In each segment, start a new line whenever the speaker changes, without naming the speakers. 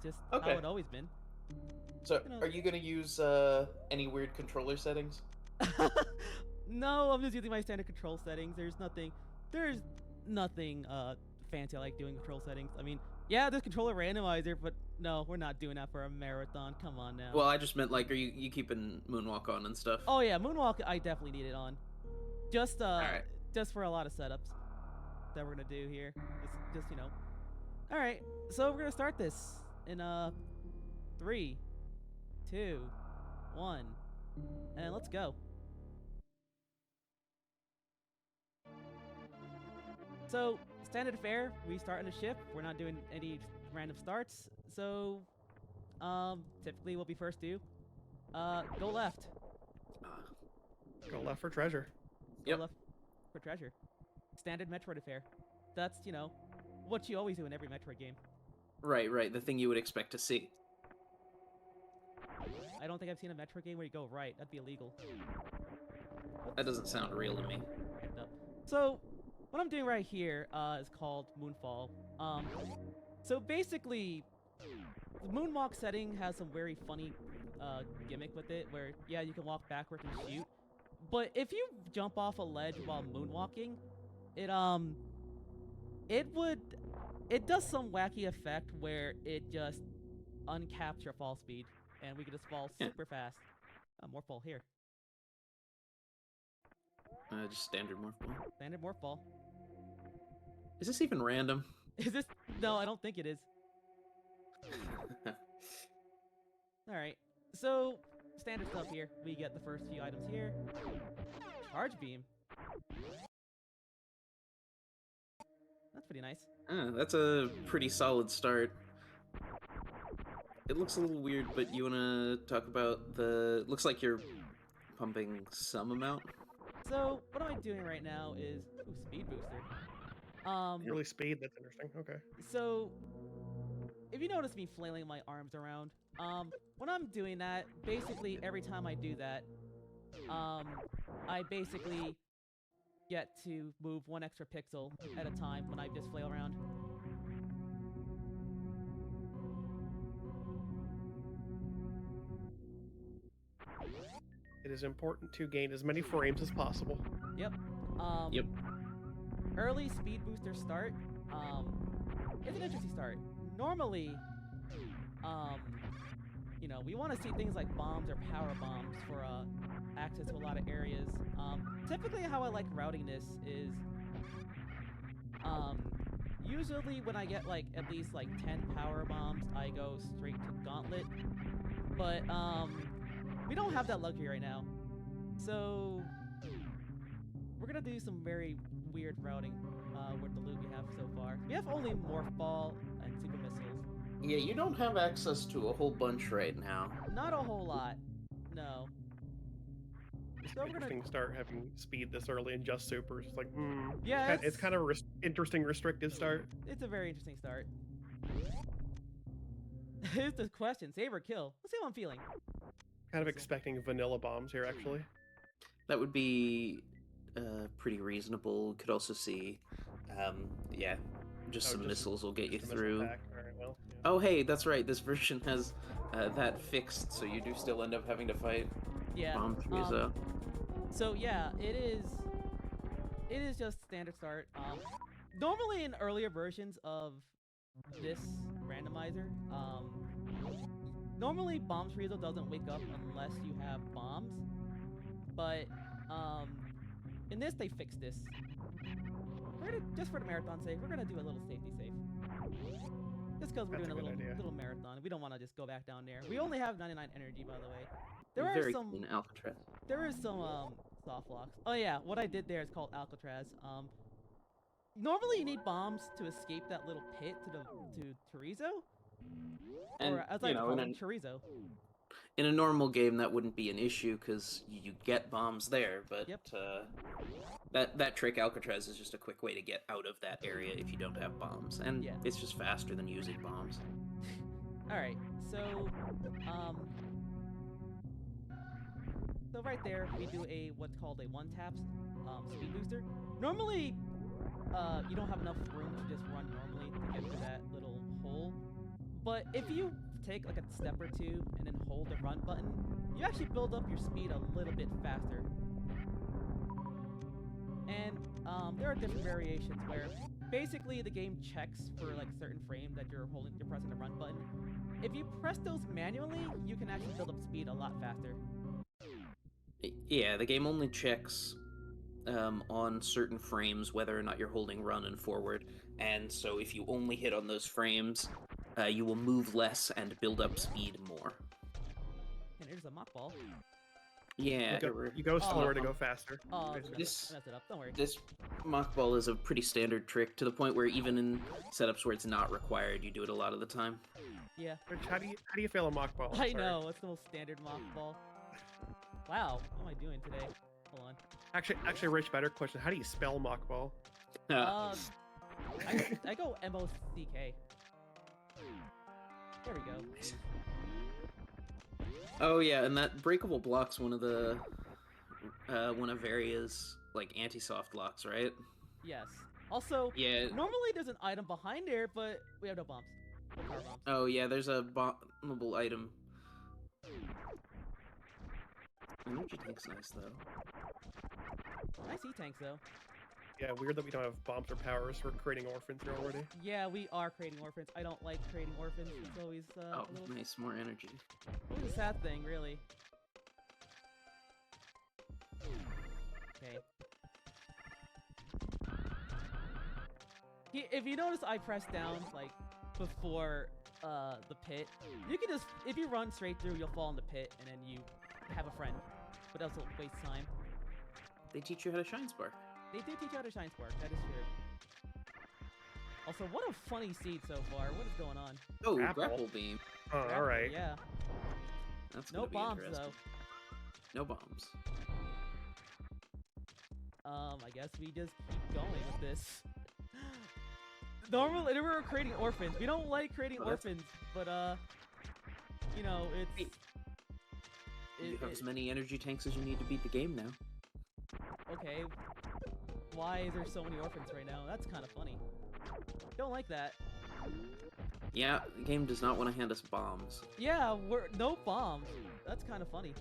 Just how
Okay.
it always been.
So,
You know.
are you gonna use any weird controller settings?
No, I'm just using my standard control settings. There's nothing fancy I like doing control settings. I mean, yeah, there's controller randomizer, but no, we're not doing that for a marathon. Come on now.
Well, I just meant like, are you keeping Moonwalk on and stuff?
Oh yeah, Moonwalk I definitely need it on. Just
All right.
just for a lot of setups that we're gonna do here. Just All right, so we're gonna start this in 3, 2, 1, and let's go. So standard fare, we start in a ship. We're not doing any random starts. So typically what we first do, go left.
Go left for treasure.
Go
Yep.
left for treasure. Standard Metroid affair. That's what you always do in every Metroid game.
Right, right. The thing you would expect to see.
I don't think I've seen a Metroid game where you go right. That'd be illegal.
That doesn't sound real to me.
No. So what I'm doing right here is called Moonfall. So basically, the moonwalk setting has some very funny gimmick with it, where yeah, you can walk backwards and shoot. But if you jump off a ledge while moonwalking, it it does some wacky effect where it just uncaps your fall speed, and we can just fall
Yeah.
super fast. More fall here.
Just standard morph ball.
Standard morph ball.
Is this even random?
Is this? No, I don't think it is. All right. So standard stuff here. We get the first few items here. Charge beam. That's pretty nice.
That's a pretty solid start. It looks a little weird, but you wanna talk about the... Looks like you're pumping some amount.
So what am I doing right now is speed booster.
Really speed, that's interesting. Okay.
So if you notice me flailing my arms around, when I'm doing that, basically every time I do that, I basically get to move 1 extra pixel at a time when I just flail around.
It is important to gain as many frames as possible.
Yep.
Yep.
Early speed booster start. It's an interesting start. Normally, we want to see things like bombs or power bombs for access to a lot of areas. Typically, how I like routing this is, usually when I get like at least like 10 power bombs, I go straight to Gauntlet. But we don't have that luxury right now, so we're gonna do some very weird routing with the loot we have so far. We have only Morph Ball and Super Missiles.
Yeah, you don't have access to a whole bunch right now.
Not a whole lot, no. So we're
Interesting
gonna
start having speed this early and just super. It's like,
yeah,
it's kind of interesting restrictive start.
It's a very interesting start. Here's the question: save or kill? Let's see how I'm feeling.
Kind of expecting vanilla bombs here, actually.
That would be pretty reasonable. Could also see, yeah, just some missiles will get you through.
All right, well, yeah.
Oh, hey, that's right. This version has that fixed, so you do still end up having to fight bomb Frieza.
So yeah, it is just standard start. Normally in earlier versions of this randomizer, normally Bombs Frieza doesn't wake up unless you have bombs, but in this they fixed this. We're gonna, just for the marathon sake, we're gonna do a little safety safe. Just because we're doing a little marathon, we don't want to just go back down there. We only have 99 energy, by the way. There is some
Alcatraz.
There is some soft locks. Oh yeah, what I did there is called Alcatraz. Normally you need bombs to escape that little pit to Chorizo,
And
or as I call him, Chorizo.
In a normal game, that wouldn't be an issue because you get bombs there. But
yep.
That trick Alcatraz is just a quick way to get out of that area if you don't have bombs, and
yeah.
It's just faster than using bombs.
All right, so right there we do a what's called a one-tap speed booster. Normally, you don't have enough room to just run normally to get to that little hole, But if you take like a step or two and then hold the run button, you actually build up your speed a little bit faster. And there are different variations where basically the game checks for like certain frames that you're pressing the run button. If you press those manually, you can actually build up speed a lot faster.
Yeah, the game only checks on certain frames whether or not you're holding run and forward, and so if you only hit on those frames, you will move less and build up speed more.
And there's a mock ball.
Yeah,
You go slower to go faster.
Oh,
basically.
I messed it up. Don't worry.
This mock ball is a pretty standard trick, to the point where even in setups where it's not required, you do it a lot of the time.
Yeah.
Rich, how do you fail a mock ball?
I
Sorry.
know, it's the most standard mock ball. Wow, what am I doing today? Hold on.
Actually, Rich, better question. How do you spell mock ball?
I go M-O-C-K. There we go.
Oh yeah, and that breakable block's one of Varia's like anti-soft locks, right?
Yes. Also,
Yeah.
normally there's an item behind there, but we have no bombs. No power bombs.
Oh yeah, there's a bombable item. Energy tank's nice though.
I see tanks though.
Yeah, weird that we don't have bombs or powers for creating orphans here already.
Yeah, we are creating orphans. I don't like creating orphans. It's always
Oh,
a little...
nice, more energy.
It's a sad thing, really. Okay. If you notice, I press down like before the pit. You can just, if you run straight through, you'll fall in the pit, and then you have a friend. But also waste time.
They teach you how to shine spark.
They do teach you how to shine spark. That is true. Also, what a funny seed so far. What is going on?
Oh,
Grapple.
grapple beam.
Oh, all right.
Yeah.
That's
No
gonna be
bombs
interesting.
though.
No bombs.
I guess we just keep going with this. Normally, we're creating orphans. We don't like creating
Oh, that's-
orphans, but you know, it's...
You have as many energy tanks as you need to beat the game now.
Okay. Why is there so many orphans right now? That's kind of funny. Don't like that.
Yeah, the game does not want to hand us bombs.
Yeah, no bombs. That's kind of funny.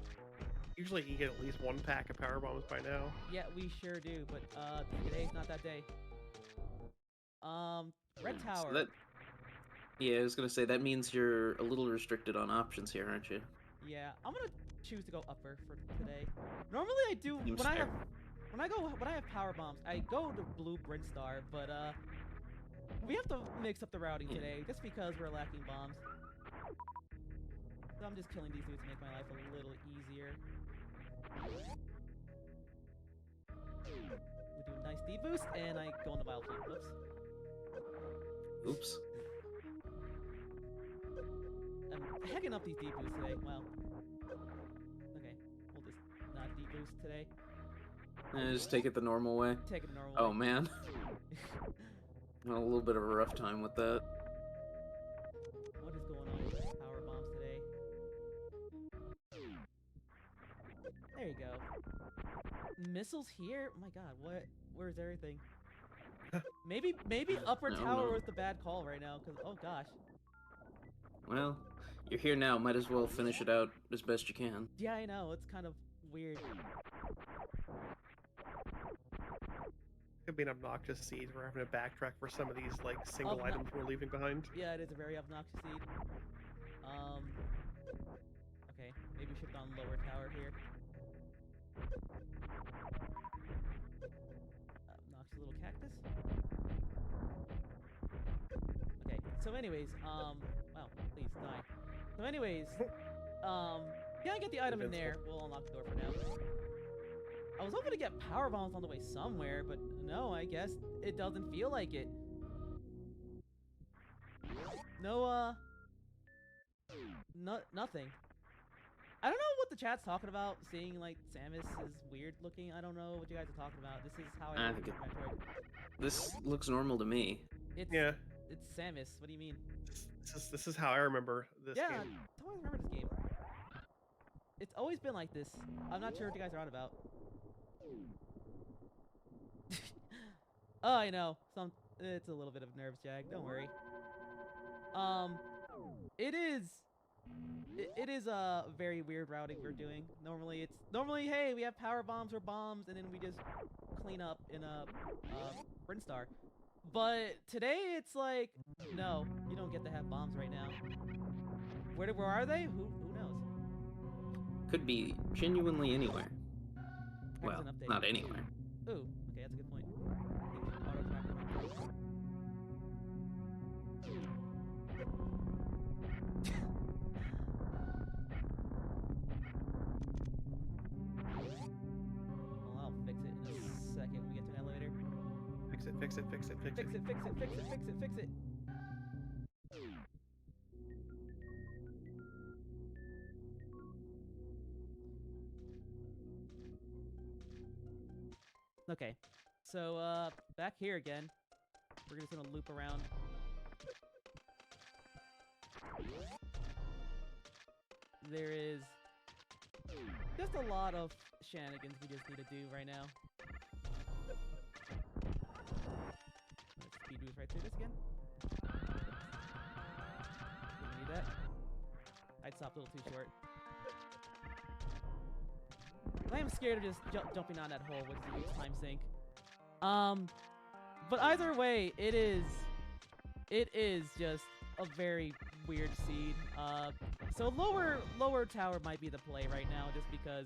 Usually you get at least one pack of power bombs by now.
Yeah, we sure do, but today's not that day. Red
So
Tower.
yeah, I was gonna say, that means you're a little restricted on options here, aren't you?
Yeah, I'm gonna choose to go upper for today. Normally I do
Seems
when I
fair.
have power bombs, I go to blue Brinstar, but we have to mix up the routing today just because we're lacking bombs. So I'm just killing these dudes to make my life a little easier. We do a nice deboost, and I go on the wild flame. Whoops.
Oops.
I'm hacking up these deboosts today. Wow. Okay, we'll just not deboost today.
Just take it the normal way.
Take it the normal
Oh
way.
man. Had a little bit of a rough time with that.
What is going on with power bombs today? There you go. Missiles here? Oh my god, what? Where's everything? Maybe upper
No,
tower
no.
was the bad call right now, because oh gosh.
Well, you're here now. Might as well finish it out as best you can.
Yeah, I know, it's kind of weird.
Could be an obnoxious seed. We're having to backtrack for some of these like single
Obno-
items we're leaving behind.
Yeah, it is a very obnoxious seed. Okay, maybe we should have gone lower tower here. Obnoxious little cactus. Okay, so anyways, wow, please die. So anyways, yeah, I get the item in there. We'll unlock the door for now. I was hoping to get power bombs on the way somewhere, but no, I guess it doesn't feel like it. No, nothing. I don't know what the chat's talking about. Seeing like Samus is weird looking. I don't know what you guys are talking about. This is how I
I
remember
think
Metroid.
This looks normal to me.
It's
Yeah,
It's Samus. What do you mean?
this is how I remember this
Yeah,
game.
I always remember this game. It's always been like this. I'm not sure what you guys are on about. Oh, I know. It's a little bit of nerves, Jag. Don't worry. it is it is a very weird routing we're doing. Normally hey, we have power bombs or bombs and then we just clean up in a sprint star. But today it's like no, you don't get to have bombs right now. Where are they? Who knows?
Could be genuinely anywhere.
Here's
Well,
an update.
not anywhere.
Ooh, okay, that's a good point. Auto tracker might Well, I'll fix it in a second when we get to an elevator.
Fix it, fix it, fix it, fix it.
Fix it, fix it, fix it, fix it, fix it. Okay, so back here again. We're just gonna loop around. There is just a lot of shenanigans we just need to do right now. Let's speed boost right through this again. Didn't need that. I'd stopped a little too short. I am scared of just jumping on that hole, which is a huge time sink. But either way, it is just a very weird seed. So lower tower might be the play right now, just because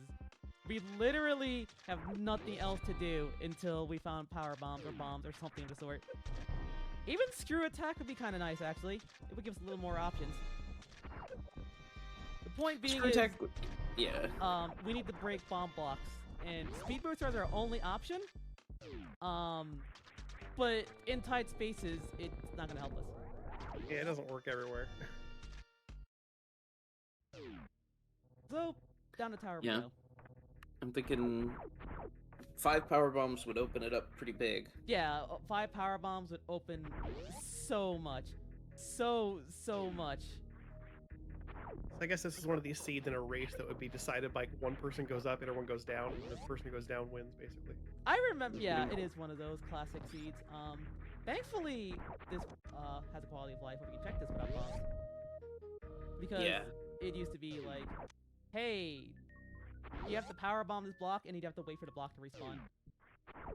we literally have nothing else to do until we found power bombs or bombs or something of the sort. Even screw attack would be kind of nice, actually. It would give us a little more options. The point being
Screw
is,
attack. Yeah.
we need to break bomb blocks, and speed boosts are our only option. But in tight spaces, it's not gonna help us.
Yeah, it doesn't work everywhere.
So down the tower
Yeah.
we go.
I'm thinking 5 power bombs would open it up pretty big.
Yeah, 5 power bombs would open so much, so much.
So I guess this is one of these seeds in a race that would be decided by one person goes up and everyone goes down, and the person who goes down wins, basically.
I remember, yeah, it is one of those classic seeds. Thankfully, this has a quality of life where we can check this without bombs. Because
Yeah.
it used to be like, hey, you have to power bomb this block, and you'd have to wait for the block to respawn,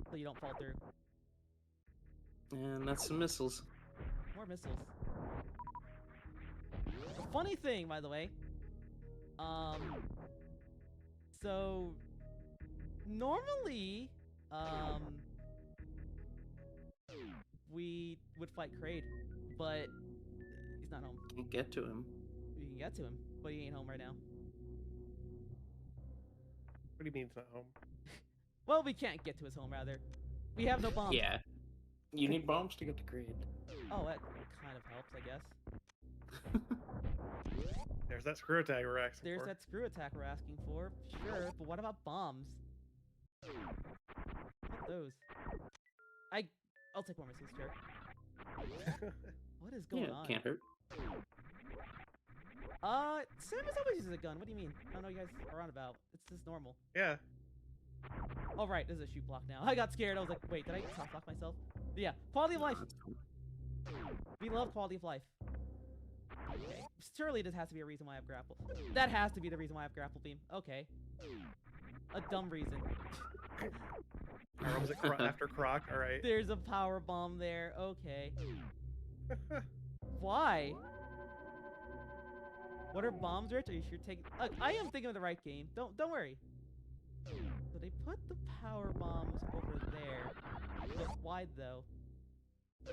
so you don't fall through.
And that's some missiles.
More missiles. The funny thing, by the way, so normally, we would fight Kraid, but he's not home.
Can't get to him.
We can get to him, but he ain't home right now.
What do you mean it's not home?
Well, we can't get to his home, rather. We have no bombs.
Yeah. You need bombs to get to grade.
Oh, that kind of helps, I guess.
There's that screw attack we're asking
There's
for.
that screw attack we're asking for, sure, but what about bombs? What those? I'll take one missiles, sure. What is going on?
Can't hurt.
Samus always uses a gun. What do you mean? I don't know what you guys are on about. It's just normal.
Yeah.
Oh, right, this is a shoot block now. I got scared. I was like, wait, did I soft lock myself? Yeah, quality of life. We love quality of life. Okay, surely this has to be a reason why I have grapple. That has to be the reason why I have grapple beam. Okay. A dumb reason.
Or was it after Croc? Alright.
There's a power bomb there. Okay. Why? What are bombs, Rich? Are you sure taking? Look, I am thinking of the right game. Don't worry. So they put the power bombs over there. But why though?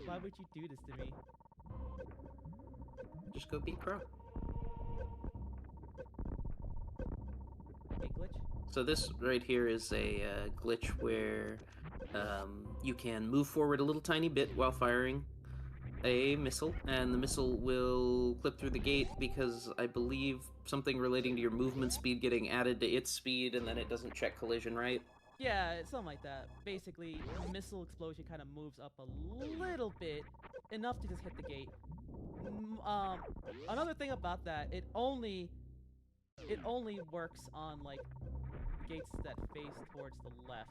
Why would you do this to me?
Just go beat Crow.
Hey, glitch.
So this right here is a glitch where you can move forward a little tiny bit while firing a missile, and the missile will clip through the gate because I believe something relating to your movement speed getting added to its speed, and then it doesn't check collision, right?
Yeah, it's something like that. Basically, the missile explosion kind of moves up a little bit, enough to just hit the gate. Another thing about that, it only works on like gates that face towards the left.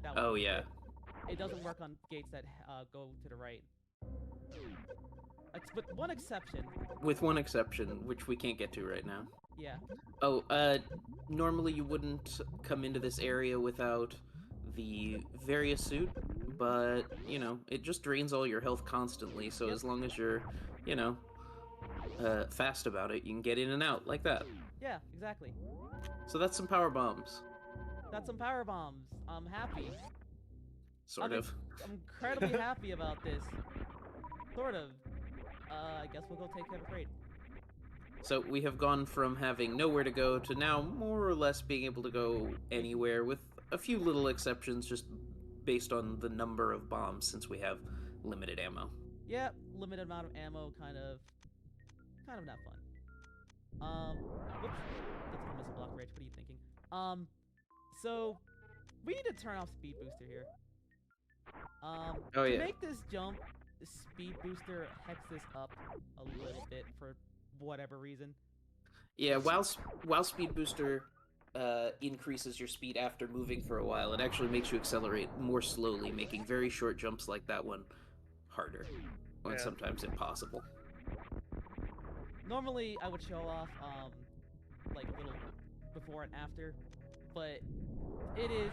That
Oh
would be
yeah.
it. It doesn't work on gates that go to the right. With one exception.
With one exception, which we can't get to right now.
Yeah.
Oh, normally you wouldn't come into this area without the Varia suit, but, you know, it just drains all your health constantly, so
Yep.
as long as you're, you know, fast about it, you can get in and out like that.
Yeah, exactly.
So that's some power bombs.
That's some power bombs. I'm happy.
Sort
I'm
of.
I'm incredibly happy about this. Sort of. I guess we'll go take care of a crate.
So we have gone from having nowhere to go to now more or less being able to go anywhere, with a few little exceptions just based on the number of bombs, since we have limited ammo.
Yeah, limited amount of ammo, kind of not fun. Whoops, that's a missile block, Rich. What are you thinking? So we need to turn off speed booster here.
Oh,
to
yeah.
make this jump, the speed booster hex this up a little bit for whatever reason.
Yeah, while speed booster increases your speed after moving for a while, it actually makes you accelerate more slowly, making very short jumps like that one harder, and
Yeah.
sometimes impossible.
Normally, I would show off like a little before and after, but it is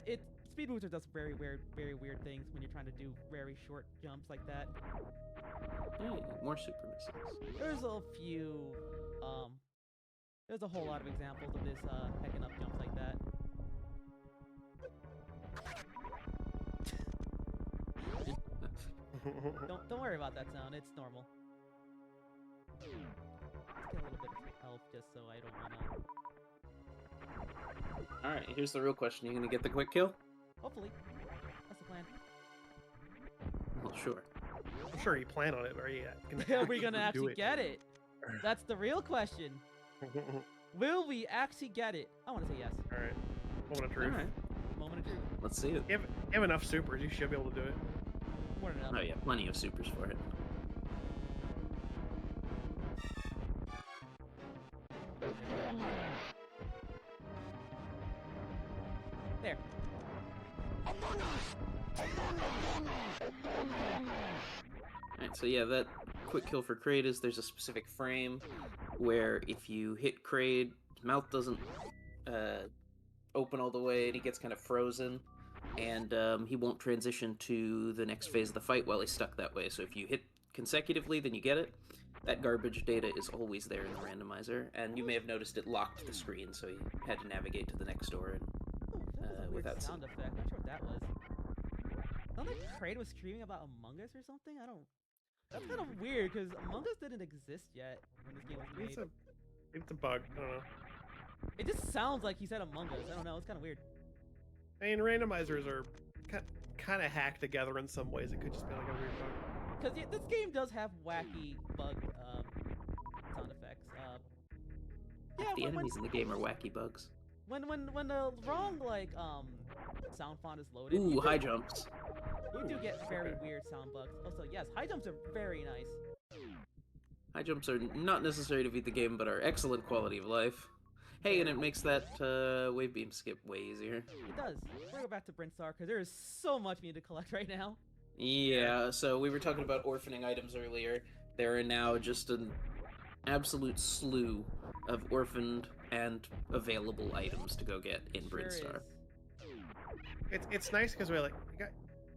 it speed booster does very weird things when you're trying to do very short jumps like that.
Hey, more super missiles.
There's a few there's a whole lot of examples of this hecking up jumps like that. Don't worry about that sound. It's normal. Let's get a little bit of health just so I don't wanna.
Alright, here's the real question. You gonna get the quick kill?
Hopefully, that's the plan.
Well, sure.
I'm sure you plan on it, or you
Are we gonna actually get it? That's the real question. Will we actually get it? I want to say yes.
All right. Moment of truth.
Alright,
Moment of truth.
let's see it.
You have enough supers, you should be able to do it.
More than enough.
Oh yeah, plenty of supers for it.
There.
Alright, so yeah, that quick kill for Kraid is there's a specific frame where if you hit Kraid, his mouth doesn't open all the way and he gets kind of frozen, and he won't transition to the next phase of the fight while he's stuck that way. So if you hit consecutively, then you get it. That garbage data is always there in the randomizer, and you may have noticed it locked the screen, so you had to navigate to the next door. And
Ooh, that was a weird
without
sound effect. Not sure what that was. Sounded like Kraid was screaming about Among Us or something. I don't. That's kind of weird because Among Us didn't exist yet when this game was
Maybe
made.
it's a bug. I don't know.
It just sounds like he said Among Us. I don't know. It's kind of weird.
I mean, randomizers are kind of hacked together in some ways. It could just be like a weird bug.
Because yeah, this game does have wacky bug sound effects. Yeah,
the enemies in the game are wacky bugs.
when the wrong like sound font is loaded,
Ooh, high jumps.
you do get very
okay.
weird sound bugs. Also, yes, high jumps are very nice.
High jumps are not necessary to beat the game, but are excellent quality of life. Hey, and it makes that wave beam skip way easier.
It does. We're gonna go back to Brinstar because there is so much we need to collect right now.
Yeah, so we were talking about orphaning items earlier. There are now just an absolute slew of orphaned and available items to go get in
Sure
Brinstar.
is.
It's nice because we got.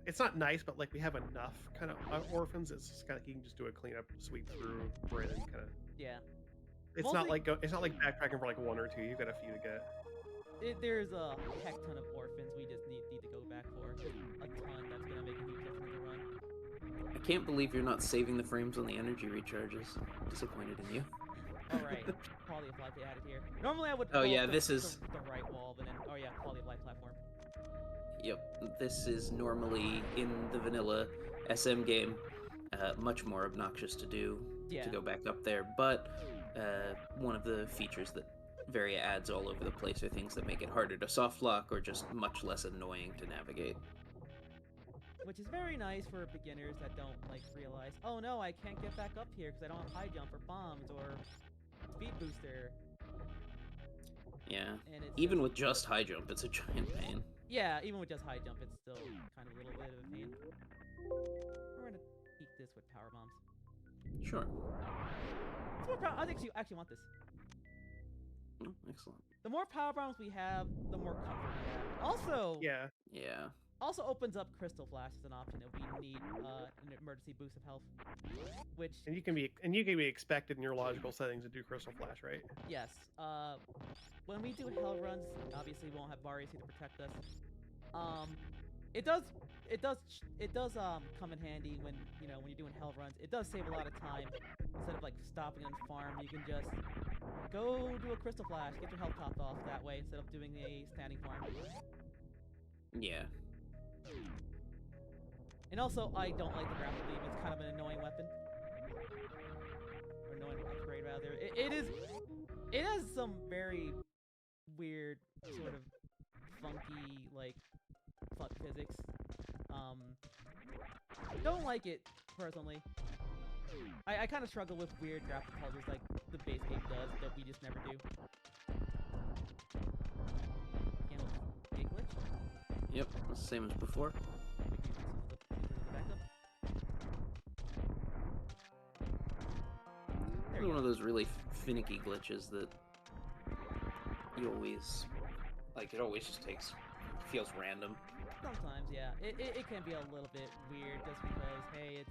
It's not nice, but like we have enough kind of orphans. It's just kind of you can just do a cleanup, sweep through, bring in, kind of.
Yeah.
It's not
Mostly-
like backpacking for like one or two. You've got a few to get.
There's a heck ton of orphans we just need to go back for. Just a ton that's gonna make a huge difference in the run.
I can't believe you're not saving the frames on the energy recharges. Disappointed in you.
Alright, quality of life they added here. Normally I would
Oh,
go
yeah,
up
this is-
the right wall, but then oh yeah, quality of life platform.
Yep, this is normally in the vanilla SM game much more obnoxious to do,
Yeah.
to go back up there, but one of the features that Varia adds all over the place are things that make it harder to soft lock or just much less annoying to navigate.
Which is very nice for beginners that don't like realize, oh no, I can't get back up here because I don't have high jump or bombs or speed booster.
Yeah,
And it's
even
just-
with just high jump, it's a giant pain.
yeah, even with just high jump, it's still kind of a little bit of a pain. We're gonna keep this with power bombs.
Sure.
I actually want this.
Oh, excellent.
The more power bombs we have, the more comfort we have. Also,
Yeah.
Yeah.
also opens up crystal flash as an option if we need an emergency boost of health. Which
And you can be expected in your logical settings to do crystal flash, right?
yes, when we do hell runs, obviously we won't have Varius here to protect us. It does come in handy when when you're doing hell runs. It does save a lot of time. Instead of like stopping and farm, you can just go do a crystal flash, get your health topped off that way instead of doing a standing farm.
Yeah.
And also, I don't like the grapple beam. It's kind of an annoying weapon. Or annoying upgrade, rather. It has some very weird, sort of funky, like, fuck physics. Don't like it, personally. I kind of struggle with weird grapple puzzles like the base game does, that we just never do. Again, with gate glitch.
Yep. Same as before. It's one of those really finicky glitches that you always like. It always just feels random.
Sometimes, yeah. It can be a little bit weird just because, hey, it's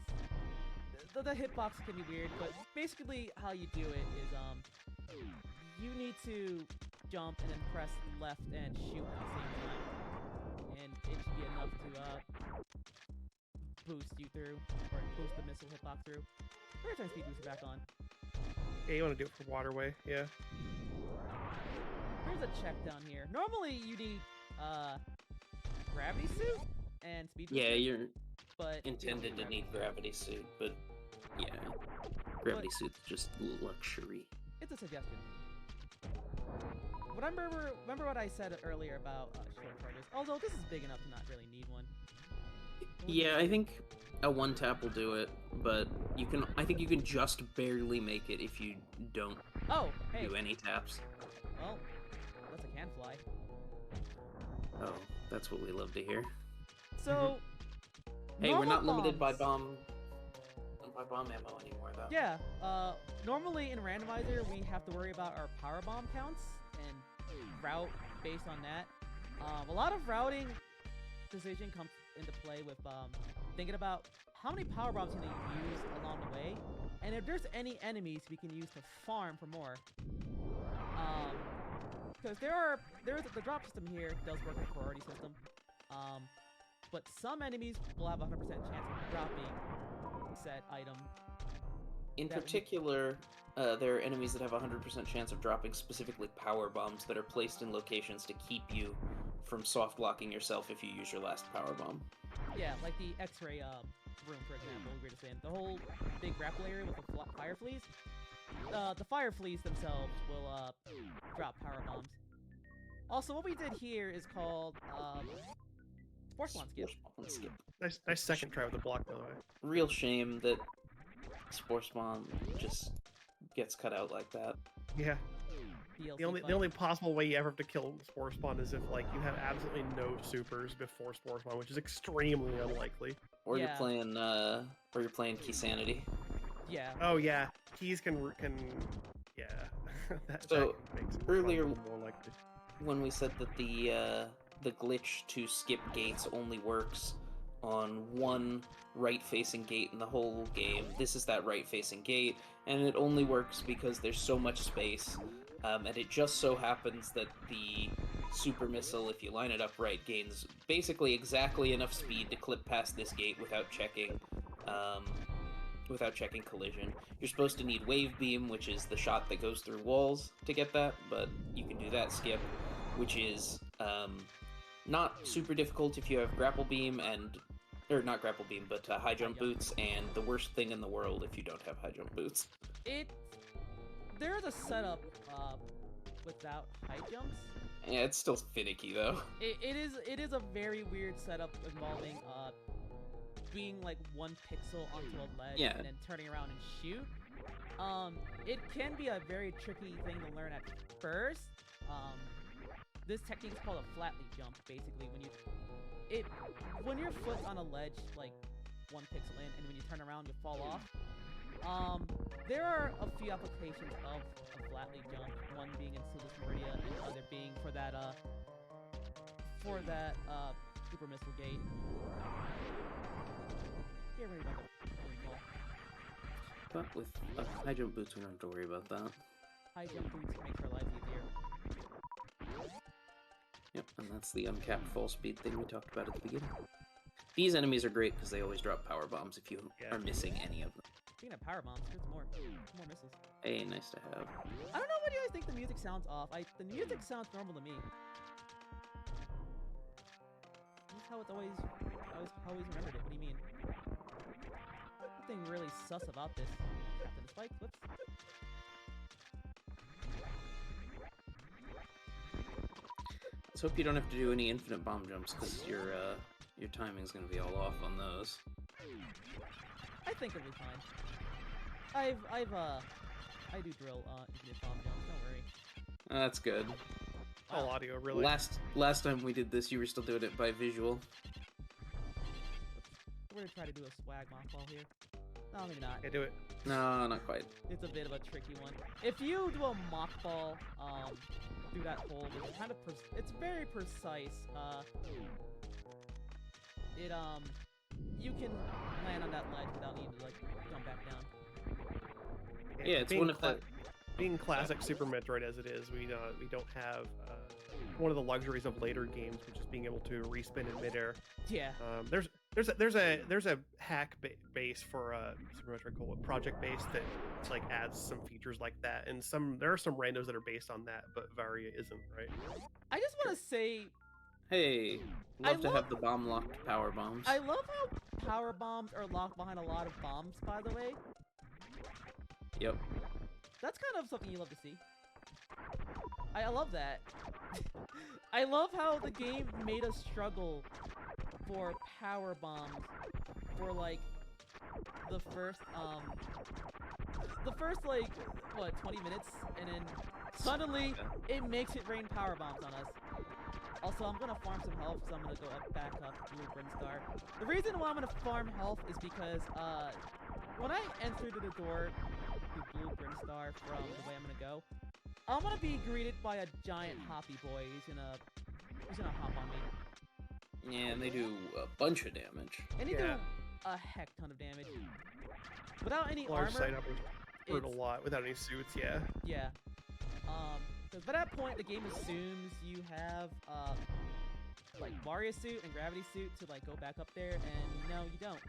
the hitbox can be weird, but basically how you do it is you need to jump and then press left and shoot at the same time, and it should be enough to boost you through, or boost the missile hitbox through. Maritime speed booster back on.
Yeah, you want to do it for waterway, yeah.
Here's a check down here. Normally you need gravity suit and speed booster.
Yeah, you're
but
intended to need gravity suit, but yeah, gravity suit's just luxury.
It's a suggestion. But I remember what I said earlier about short charges. Although this is big enough to not really need one.
Yeah, I think a one tap will do it, but I think you can just barely make it if you don't do any taps.
Well, unless I can fly.
Oh, that's what we love to hear.
So,
hey, we're not limited by
bombs.
bomb ammo anymore, though.
Yeah, normally in randomizer we have to worry about our power bomb counts and route based on that. A lot of routing decision comes into play with thinking about how many power bombs can they use along the way, and if there's any enemies we can use to farm for more. Because the drop system here does work like a priority system, but some enemies will have a 100% chance of dropping said item.
In particular, there are enemies that have a 100% chance of dropping specifically power bombs that are placed in locations to keep you from soft locking yourself if you use your last power bomb.
Yeah, like the X-ray room, for example. We were just saying the whole big grapple area with the fire fleas. The fire fleas themselves will drop power bombs. Also, what we did here is called Sports Spawn Skip.
Nice second try with the block, by the way.
Real shame that Spore Spawn just gets cut out like that.
Yeah.
DLC
The only possible way you ever have to kill Spore Spawn is if like you have absolutely no supers before Spore Spawn, which is extremely unlikely.
Or
Yeah.
you're playing Key Sanity.
Yeah.
Oh yeah, keys can yeah.
So,
that makes Spore Spawn
earlier-
a little more likely.
When we said that the glitch to skip gates only works on one right-facing gate in the whole game, this is that right-facing gate, and it only works because there's so much space, and it just so happens that the super missile, if you line it up right, gains basically exactly enough speed to clip past this gate without checking collision. You're supposed to need wave beam, which is the shot that goes through walls, to get that, but you can do that skip, which is not super difficult if you have grapple beam or not grapple beam, but high jump boots, and the worst thing in the world if you don't have high jump boots.
There's a setup without high jumps.
Yeah, it's still finicky though.
It is a very weird setup involving being like one pixel onto a ledge and then turning around and shoot. It can be a very tricky thing to learn at first. This technique is called a flat leap jump. Basically, when your foot's on a ledge, like 1 pixel in, and when you turn around, you fall off. There are a few applications of a flat leap jump. One being in Silas Maria, and the other being for that super missile gate. Get ready about the recall.
But with high jump boots, we don't have to worry about that.
High jump boots makes our lives easier.
Yep, and that's the uncapped fall speed thing we talked about at the beginning. These enemies are great because they always drop power bombs if you are missing any of them.
Speaking of power bombs, there's more missiles.
Hey, nice to have.
I don't know what you guys think the music sounds off. The music sounds normal to me. That's how it's always remembered it. What do you mean? Nothing really sus about this. Captain the spike. Whoops.
Let's hope you don't have to do any infinite bomb jumps because your timing's gonna be all off on those.
I think it'll be fine. I do drill infinite bomb jumps. Don't worry.
That's good.
All audio, really.
Last time we did this, you were still doing it by visual.
We're gonna try to do a swag mockball here. No, maybe not.
Yeah, do it.
No, not quite.
It's a bit of a tricky one. If you do a mockball, through that hole, it's kind of it's very precise. You can land on that ledge without needing to like jump back down.
Yeah, it's one of the...
Being classic Super Metroid as it is, we don't have one of the luxuries of later games, which is being able to respin in midair.
Yeah.
There's a hack base for Super Metroid called Project Base that like adds some features like that, and there are some randos that are based on that, but Varia isn't, right?
I just want to say,
hey, love to have the bomb locked power bombs.
I love how power bombs are locked behind a lot of bombs. By the way.
Yep.
That's kind of something you love to see. I love that. I love how the game made us struggle for power bombs for like the first like what 20 minutes, and then suddenly it makes it rain power bombs on us. Also, I'm gonna farm some health because I'm gonna go back up Blue Brinstar. The reason why I'm gonna farm health is because when I enter the door to Blue Brinstar from the way I'm gonna go, I'm gonna be greeted by a giant hoppy boy. He's gonna hop on me.
Yeah, and they do a bunch of damage.
And they do a heck ton of damage. Without any
Large
armor.
side uppers hurt a lot without any suits, yeah.
Yeah. Because by that point, the game assumes you have like Varia suit and gravity suit to like go back up there, and no, you don't.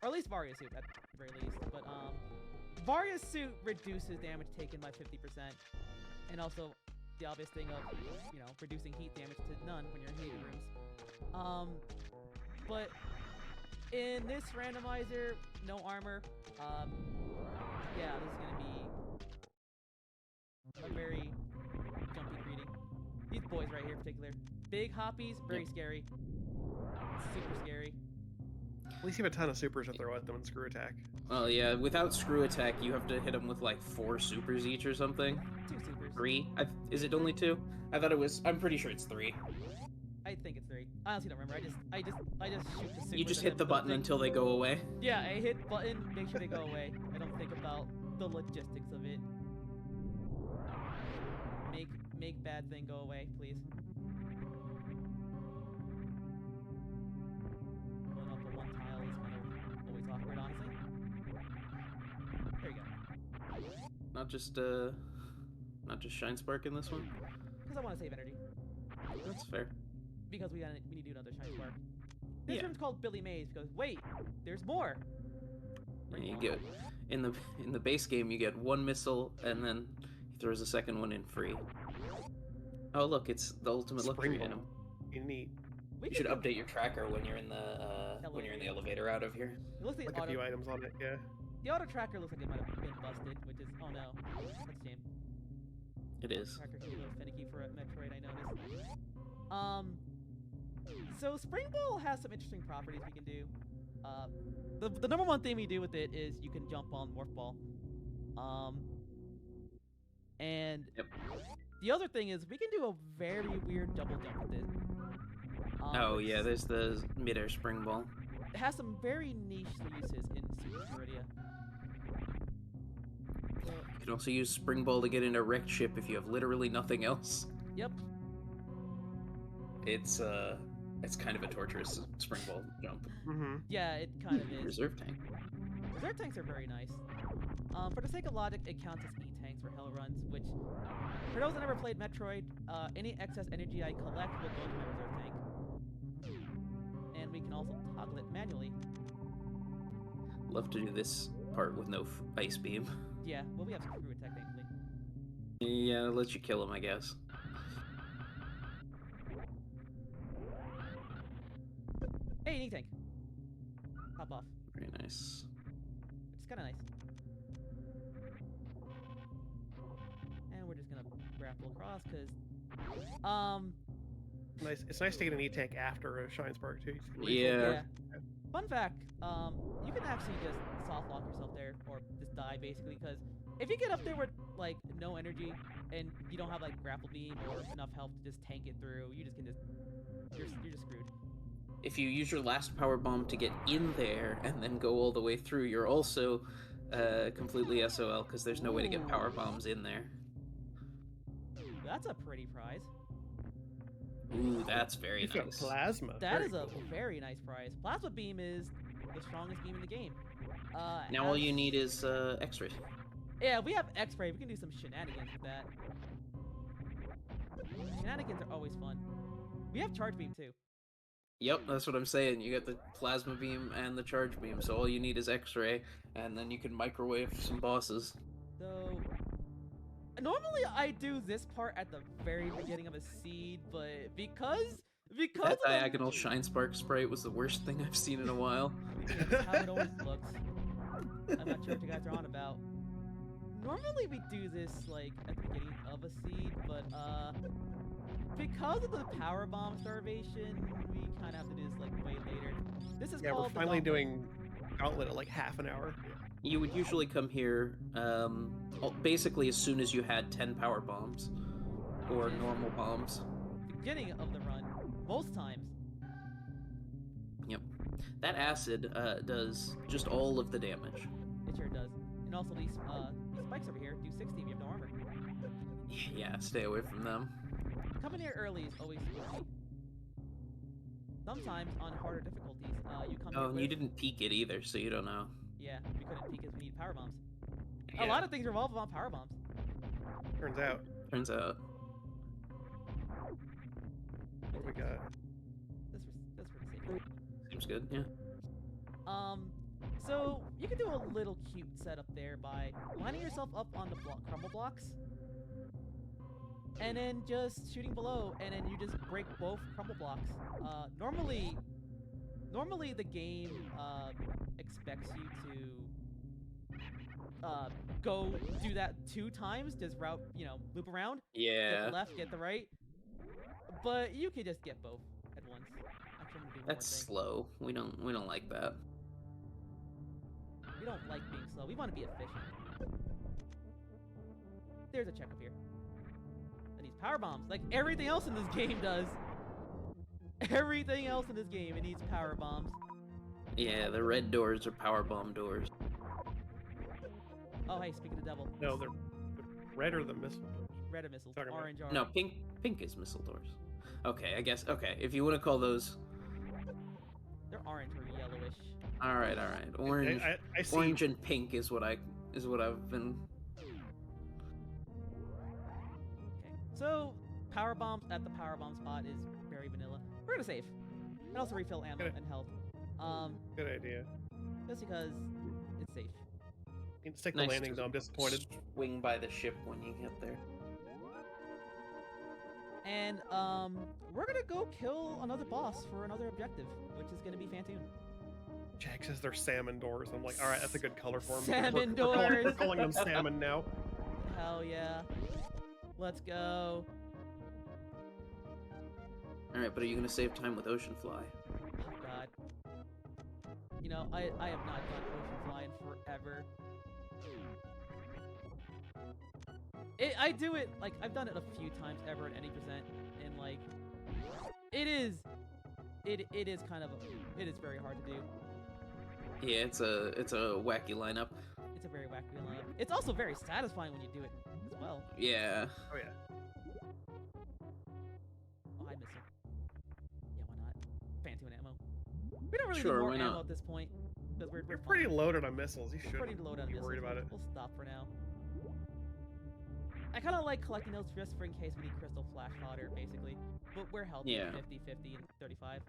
Or at least Varia suit at the very least. But Varia suit reduces damage taken by 50%, and also the obvious thing of reducing heat damage to none when you're in heated rooms. But in this randomizer, no armor. Yeah, this is gonna be a very jumpy greeting. These boys right here in particular. Big hoppies, very scary. Super scary.
At least you have a ton of supers to throw at them and screw attack.
Well, yeah, without screw attack, you have to hit them with like 4 supers each or something.
2 supers.
3? Is it only 2? I thought it was. I'm pretty sure it's 3.
I think it's 3. I honestly don't remember. I just shoot the super.
You just hit the button until they go away.
Yeah, I hit button, make sure they go away. I don't think about the logistics of it. Make bad thing go away, please. Going up the one tile is kind of always awkward, honestly. There you go.
Not just Shine Spark in this one.
Because I want to save energy.
That's fair.
Because we need to do another Shine Spark. This
Yeah.
room's called Billy Mays because wait, there's more.
Yeah, you get in the base game you get 1 missile and then he throws a second one in free. Oh look, it's the ultimate luxury item.
Neat.
You should update your tracker when you're in the elevator out of here.
It looks like
Like a few items on it, yeah.
the auto tracker looks like it might have been busted, which is oh no, that's a shame.
It is.
Tracker can be a little finicky for a Metroid, I noticed. So Spring Ball has some interesting properties we can do. The number one thing we do with it is you can jump on Morph Ball. And the other thing is we can do a very weird double jump with it.
Oh yeah, there's the midair spring ball.
has some very niche uses in Super Meridia. So,
You can also use Spring Ball to get in a wrecked ship if you have literally nothing else.
yep.
It's kind of a torturous Spring Ball jump.
Mm-hmm.
Yeah, it kind of is.
Reserve tank.
Reserve tanks are very nice. For the sake of logic, it counts as E-tanks for hell runs, which, for those that never played Metroid, any excess energy I collect will go into my reserve tank. And we can also toggle it manually.
Love to do this part with no ice beam.
Yeah, well, we have screw it technically.
Yeah, I'll let you kill him, I guess.
Hey, an E-tank. Pop off.
Very nice.
Which is kind of nice. And we're just gonna grapple across, because,
Nice. It's nice to get an E-tank after a Shine Spark too.
Yeah.
Fun fact, you can actually just soft lock yourself there, or just die basically, because if you get up there with like no energy and you don't have like grapple beam or enough health to just tank it through, you just can you're just screwed.
If you use your last power bomb to get in there and then go all the way through, you're also completely SOL because there's no way to get power bombs in there.
That's a pretty prize.
Ooh, that's very
You've got
nice.
plasma.
That
Very
is a
cool.
very nice prize. Plasma beam is the strongest beam in the game.
Now all you need is X-ray.
Yeah, we have X-ray. We can do some shenanigans with that. Shenanigans are always fun. We have charge beam too.
Yep, that's what I'm saying. You get the plasma beam and the charge beam, so all you need is X-ray, and then you can microwave some bosses.
So normally I do this part at the very beginning of a seed, but because
That
of the-
diagonal Shine Spark sprite was the worst thing I've seen in a while.
That's how it always looks. I'm not sure what you guys are on about. Normally we do this like at the beginning of a seed, but because of the power bomb starvation, we kind of have to do this like way later. This is
Yeah,
called
we're
the
finally
gauntlet.
doing Gauntlet at like half an hour.
You would usually come here basically as soon as you had 10 power bombs or normal bombs.
Beginning of the run, most times.
Yep. That acid does just all of the damage.
It sure does. And also these spikes over here do 60 if you have no armor.
Yeah, stay away from them.
Coming here early is always spooky. Sometimes on harder difficulties, you come
Oh,
here
and
with...
you didn't peek it either, so you don't know.
Yeah, we couldn't peek because we need power bombs.
Yeah,
A lot of things revolve around power bombs.
Turns out.
turns out.
What we got?
This for the sake of it.
Seems good, yeah.
So you can do a little cute setup there by lining yourself up on the crumble blocks, and then just shooting below, and then you just break both crumble blocks. Normally the game expects you to go do that 2 times, just loop around,
Yeah.
get left, get the right. But you could just get both at once. Actually, I'm gonna do one more
That's
thing.
slow. We don't like that.
We don't like being slow. We want to be efficient. There's a check up here. That needs power bombs, like everything else in this game does. Everything else in this game, it needs power bombs.
Yeah, the red doors are power bomb doors.
Oh, hey, speaking of devil.
No, they're red or the missile.
Red are missiles,
Talking about-
orange are...
No, pink is missile doors. Okay, I guess. Okay, if you want to call those.
They're orange or yellowish.
All right. Orange,
I see.
orange and pink is what I've been.
Okay, so power bombs at the power bomb spot is very vanilla. We're gonna save, and also refill ammo
Good.
and health.
Good idea.
Just because it's safe.
Let's take
Nice
the landing
to
though. I'm disappointed.
Swing by the ship when you get there.
And we're gonna go kill another boss for another objective, which is gonna be Fantoon.
Jack says they're salmon doors. I'm like, all right, that's a good color for them.
Salmon
We're
doors.
calling them salmon now.
Hell yeah. Let's go.
All right, but are you gonna save time with Ocean Fly?
Oh god. You know, I have not done Ocean Fly in forever. I do it, like, I've done it a few times ever at any percent, and, like, it is it is kind of it is very hard to do.
Yeah, it's a wacky lineup.
It's a very wacky lineup. It's also very satisfying when you do it as well.
Yeah.
Oh yeah.
Oh, I miss it. Yeah, why not? Fantoon ammo. We don't really
Sure,
need more
why
ammo
not?
at this point because we're
You're pretty
fine.
loaded on missiles. You
We're
shouldn't
pretty low on
be
missiles.
worried about it.
We'll stop for now. I kind of like collecting those just for in case we need crystal flash fodder, basically. But we're healthy,
Yeah.
50, 50, and 35.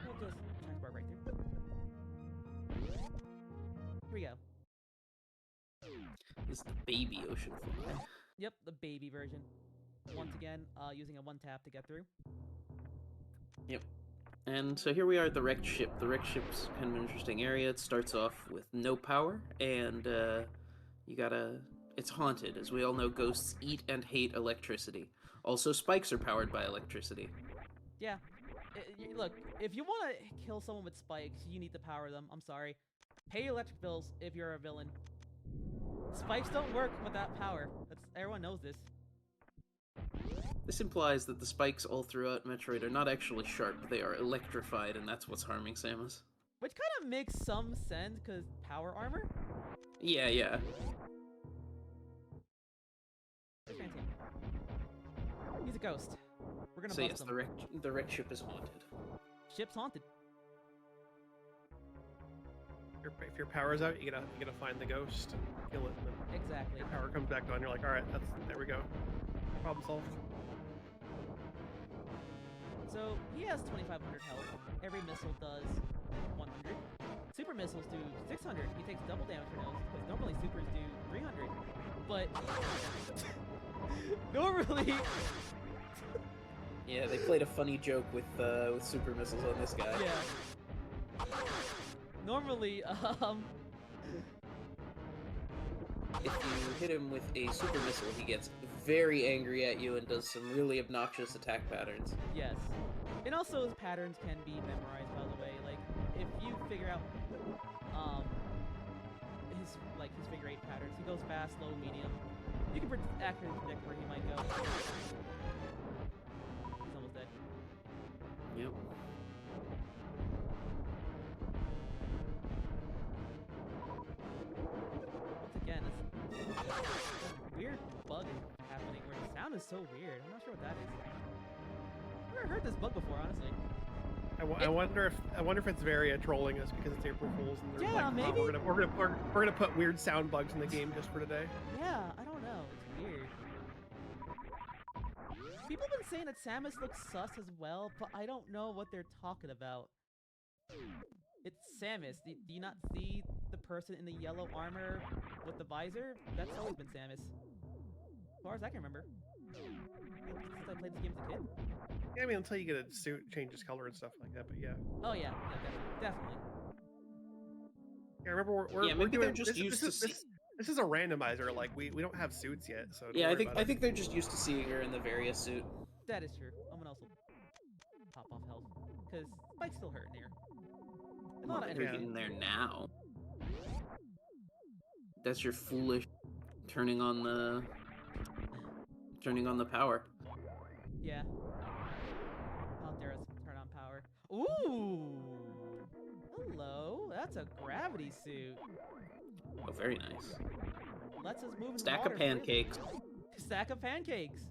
We'll just transport right through. Here we go.
This is the baby ocean fly.
Yep, the baby version. Once again, using a one tap to get through.
Yep. And so here we are at the wrecked ship. The wrecked ship's kind of an interesting area. It starts off with no power, and you gotta... It's haunted. As we all know, ghosts eat and hate electricity. Also, spikes are powered by electricity.
Yeah. Look, if you want to kill someone with spikes, you need to power them. I'm sorry. Pay your electric bills if you're a villain. Spikes don't work without power. Everyone knows this.
This implies that the spikes all throughout Metroid are not actually sharp, they are electrified, and that's what's harming Samus.
Which kind of makes some sense, because power armor?
Yeah, yeah.
Where's Fantoon? He's a ghost. We're gonna
So
bust
yes,
him.
the wrecked ship is haunted.
Ship's haunted.
If your power's out, you gotta find the ghost and kill it. And then
Exactly.
your power comes back on. You're like, all right, there we go. Problem solved.
So he has 2,500 health. Every missile does 100. Super missiles do 600. He takes double damage for those because normally supers do 300. But normally,
Yeah, they played a funny joke with super missiles on this guy.
yeah. Normally,
If you hit him with a super missile, he gets very angry at you and does some really obnoxious attack patterns.
yes. And also his patterns can be memorized, by the way. Like, if you figure out his figure 8 patterns, he goes fast, low, medium. You can accurately predict where he might go. He's almost dead.
Yep.
Once again, this weird bug is happening where the sound is so weird. I'm not sure what that is. I've never heard this bug before, honestly.
I wonder if it's Varia trolling us because it's April Fools and they're
Yeah,
like,
maybe.
oh, we're gonna put weird sound bugs in the game just for today.
Yeah, I don't know. It's weird. People have been saying that Samus looks sus as well, but I don't know what they're talking about. It's Samus. Do you not see the person in the yellow armor with the visor? That's always been Samus. As far as I can remember. Since I played this game as a kid.
Yeah, I mean until you get a suit, changes color and stuff like that. But yeah,
Oh yeah, definitely.
yeah. Remember we're
Yeah, maybe
doing
they're just used to
this is a randomizer. Like we don't have suits yet, so don't
Yeah,
worry about
I
it.
think they're just used to seeing her in the various suit.
That is true. I'm gonna also pop off health because spikes still hurt in here. A lot of
They're
energy.
in there now. That's your foolish turning on the power.
Yeah. How dare us turn on power? Ooh. Hello. That's a gravity suit.
Oh, very nice.
Lets us move in
Stack
water
of pancakes.
freely. Stack of pancakes.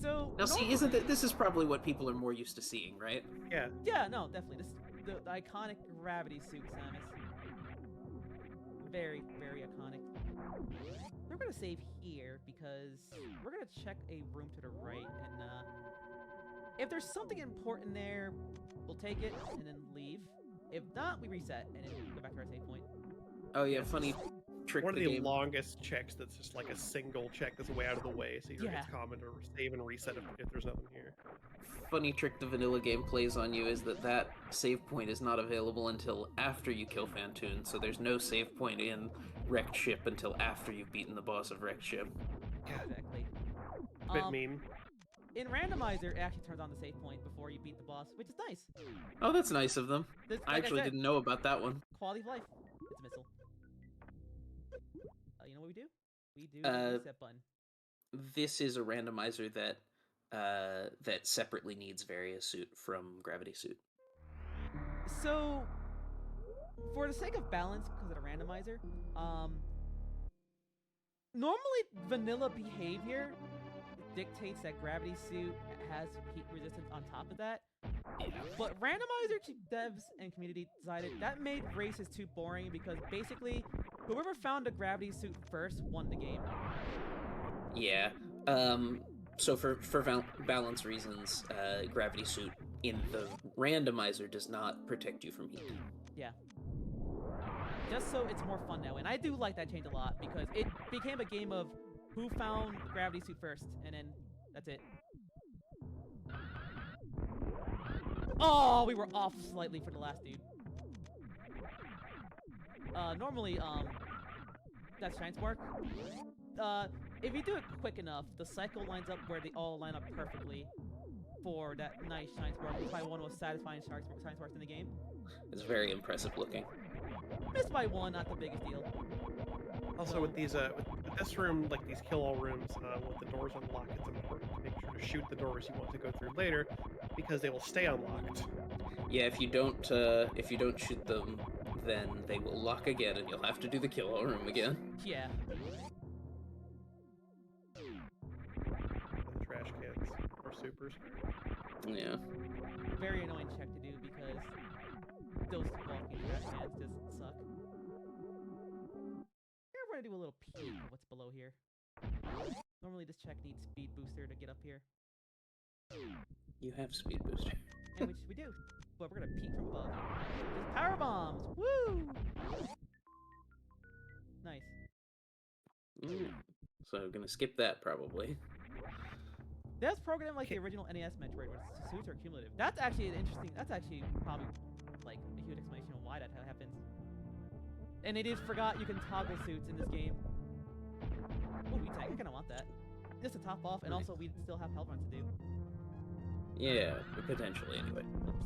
So
Now, see, isn't this is probably what people are more used to seeing, right?
Yeah,
Yeah, no, definitely. The iconic gravity suit, Samus. Very, very iconic. We're gonna save here because we're gonna check a room to the right, and if there's something important there, we'll take it and then leave. If not, we reset and then go back to our save point.
Oh yeah, funny trick
one of
the
the
game.
longest checks that's just like a single check that's way out of the way, so
Yeah.
it's common to save and reset if there's nothing here.
Funny trick the vanilla game plays on you is that save point is not available until after you kill Fantoon, so there's no save point in Wrecked Ship until after you've beaten the boss of Wrecked Ship.
Exactly.
Bit mean.
In randomizer, it actually turns on the save point before you beat the boss, which is nice.
Oh, that's nice of them.
This,
I
like
actually
said,
didn't know about that one.
quality of life. It's a missile. You know what we do? We do the reset button.
This is a randomizer that that separately needs Varia Suit from Gravity Suit.
So, for the sake of balance, because of the randomizer, normally vanilla behavior dictates that Gravity Suit has heat resistance on top of that. But randomizer devs and community decided that made races too boring because basically whoever found a Gravity Suit first won the game.
Yeah. So for balance reasons, Gravity Suit in the randomizer does not protect you from heat.
Yeah. Just so it's more fun now, and I do like that change a lot because it became a game of who found the Gravity Suit first, and then that's it. Oh, we were off slightly for the last dude. Normally, that's Shine Spark. If you do it quick enough, the cycle lines up where they all line up perfectly for that nice Shine Spark. It's probably one of the most satisfying Shine Sparks in the game.
It's very impressive looking.
Missed by one, not the biggest deal.
Also,
So,
with these, with this room, like these kill-all rooms, with the doors unlocked, it's important to make sure to shoot the doors you want to go through later, because they will stay unlocked.
Yeah, if you don't shoot them, then they will lock again, and you'll have to do the kill-all room again.
yeah.
And the trash cans or supers.
Yeah.
Very annoying check to do because those walking trash cans just suck. Here we're gonna do a little peek of what's below here. Normally this check needs speed booster to get up here.
You have speed booster.
And which we do. But we're gonna peek from above. Just power bombs! Woo! Nice.
So gonna skip that probably.
That's programmed like the original NES Metroid where suits are cumulative. That's actually an interesting, that's actually probably like a huge explanation of why that happens. And it is forgot you can toggle suits in this game. Oh, we tank, I kinda want that. Just to top off, and also we still have health runs to do.
Yeah, potentially anyway.
Oops.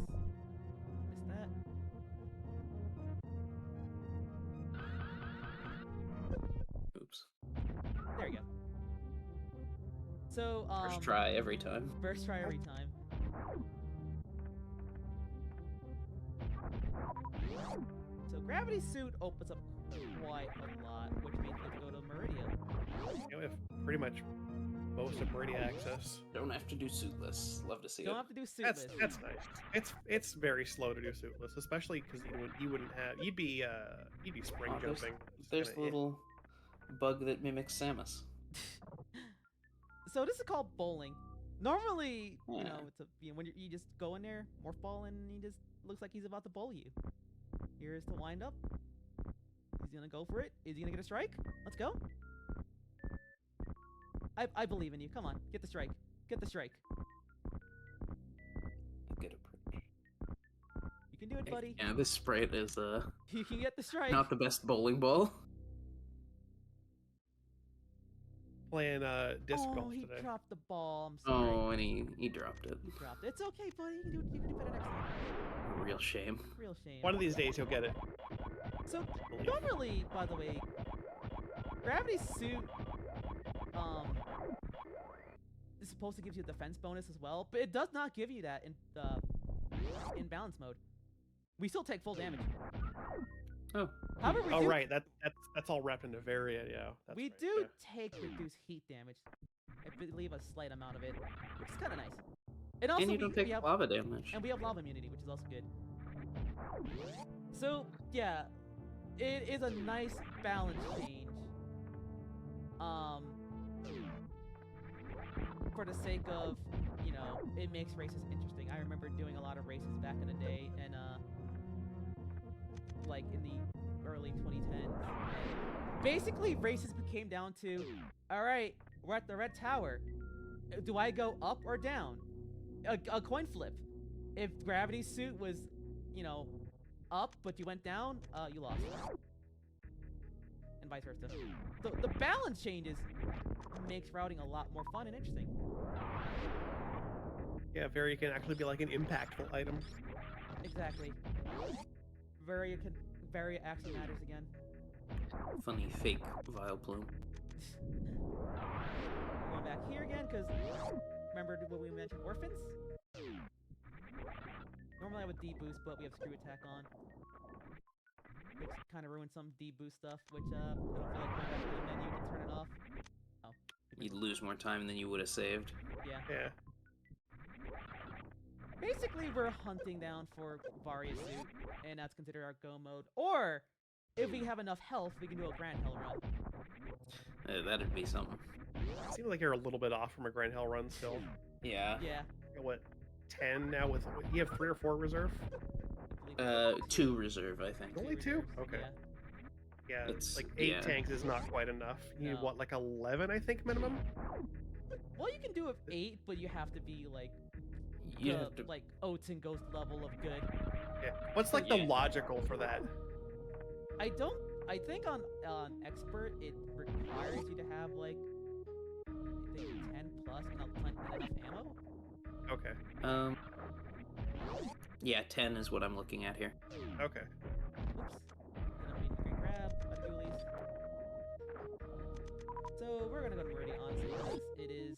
Missed that.
Oops.
There you go. So,
First try every time.
First try every time. So Gravity Suit opens up quite a lot, which means we have to go to Meridia.
You know, we have pretty much most of Meridia access.
Don't have to do suitless. Love to see
Don't
it.
have to do suitless.
That's nice. It's very slow to do suitless, especially because you wouldn't have you'd be spring
Oh,
jumping.
There's the little bug that mimics Samus.
So this is called bowling. Normally, you
Yeah.
know, it's when you just go in there, morph ball, and he just looks like he's about to bowl you. Here's the wind up. He's gonna go for it. Is he gonna get a strike? Let's go. I believe in you. Come on, get the strike. Get the strike.
Good approach.
You can do it, buddy.
Yeah, this sprite is
You can get the strike.
not the best bowling ball.
Playing disc golf
he
today.
dropped the ball. I'm sorry.
Oh, and he dropped it.
He dropped it. It's okay, buddy. You can do better next time.
A real shame.
Real shame.
One of these days you'll get it.
So normally, by the way, Gravity Suit is supposed to give you a defense bonus as well, but it does not give you that in balance mode. We still take full damage.
Oh.
However, we
Oh
do,
right, that's all wrapped into Varia, yeah. That's
we
right,
do
yeah.
take reduced heat damage. I believe a slight amount of it, which is kind of nice. And also,
And you don't take
we have,
lava damage.
and we have lava immunity, which is also good. So yeah, it is a nice balance change. For the sake of, you know, it makes races interesting. I remember doing a lot of races back in the day, and like in the early 2010s. And basically, races came down to, all right, we're at the red tower. Do I go up or down? A coin flip. If Gravity Suit was, you know, up, but you went down, you lost. And vice versa. The balance changes makes routing a lot more fun and interesting.
Yeah, Varia can actually be like an impactful item.
Exactly. Varia actually matters again.
Funny fake Vile Plume.
We're going back here again, because remember what we mentioned, orphans? Normally I would D-boost, but we have screw attack on. Which kind of ruins some D-boost stuff, which I don't feel like going back to the menu to turn it off. Oh.
You'd lose more time than you would have saved.
Yeah.
Yeah.
Basically, we're hunting down for Varia's suit, and that's considered our go mode. Or, if we have enough health, we can do a Grand Hell run.
That'd be something.
Seems like you're a little bit off from a Grand Hell run still.
Yeah.
Yeah.
What, 10 now? With you have 3 or 4 reserve?
I believe
2 reserve, I think.
Only 2?
reserves,
Okay.
Yeah.
Yeah,
It's-
like 8
yeah.
tanks is not quite enough. You need
No.
what, like 11, I think, minimum?
Well, you can do it 8, but you have to be like
You
the,
have to.
like Oats and Ghost level of good.
Yeah. What's like the
Yeah.
logical for that?
I think on expert it requires you to have like I think 10 plus and enough ammo.
Okay.
Yeah, 10 is what I'm looking at here.
Okay.
Oops. Didn't mean to grab a ghoulies. So we're gonna go to Meridian honestly because it is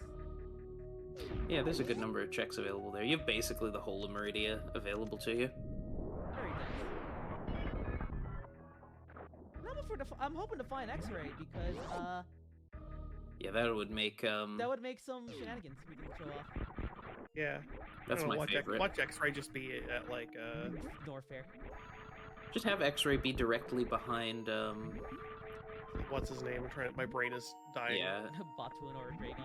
Yeah, there's a good number of checks available there. You have basically the whole of Meridia available to you.
very dense. I'm hoping to find X-ray because
Yeah, that would make
that would make some shenanigans we can show off.
Yeah.
that's my favorite.
Watch X-ray just be at like
Norfair.
Just have X-ray be directly behind
what's his name? I'm trying to, my brain is dying.
yeah.
Botwoon or Dragon.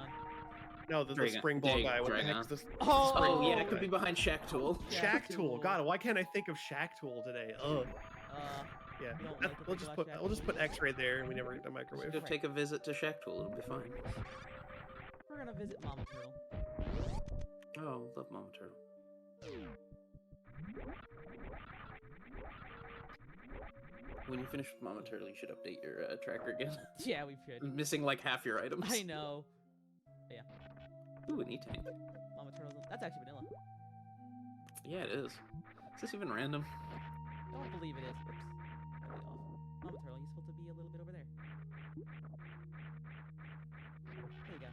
No, the
Dragon-
spring ball guy. What the
Dragon.
heck's this?
Oh,
Oh, yeah,
ball
it could
guy.
be behind Shack Tool.
Shack Tool. God, why can't I think of Shack Tool today? Ugh.
You
Yeah.
don't
That-
like
we'll
the
just
Black
put
Shack
we'll just
Tool?
put X-ray there, and we never get the microwave.
Go take a visit to Shack Tool, it'll be fine.
We're gonna visit Mama Turtle.
Oh, love Mama Turtle. When you finish with Mama Turtle, you should update your tracker again.
Yeah, we should.
Missing like half your items.
I know.
Ooh, an E-Tank.
Mama Turtle's. That's actually vanilla.
Yeah, it is. Is this even random?
Don't believe it is. Oops. Totally off. Mama Turtle, you're supposed to be a little bit over there. There you go.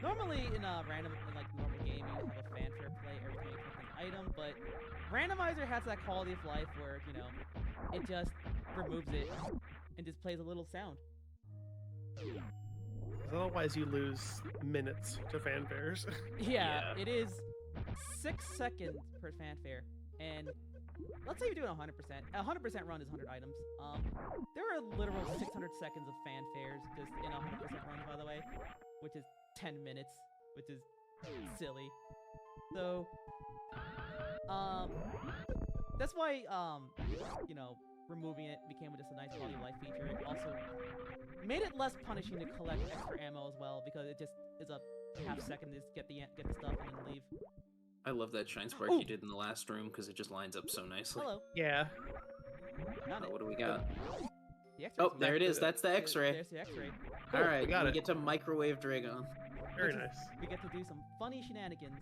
Normally in a random, in like normal game, you have a fanfare play every time you click an item, but randomizer has that quality of life where, you know, it just removes it and just plays a little sound.
'Cause otherwise, you lose minutes to fanfares.
Yeah,
Yeah.
it is 6 seconds per fanfare, and let's say you're doing 100%. A 100% run is 100 items. There are literal 600 seconds of fanfares just in a 100% run, by the way, which is 10 minutes, which is silly. So, that's why, you know, removing it became just a nice quality of life feature. It also made it less punishing to collect extra ammo as well, because it just is a half second to just get the stuff and then leave.
I love that shine spark
Ooh.
you did in the last room because it just lines up so nicely.
Hello.
Yeah.
Not
Oh,
it.
what do we got?
The X-ray.
Oh, there it is. That's the X-ray.
There's the X-ray.
All right,
got
we
it.
get to microwave Dragon.
Very
Which is-
nice.
We get to do some funny shenanigans.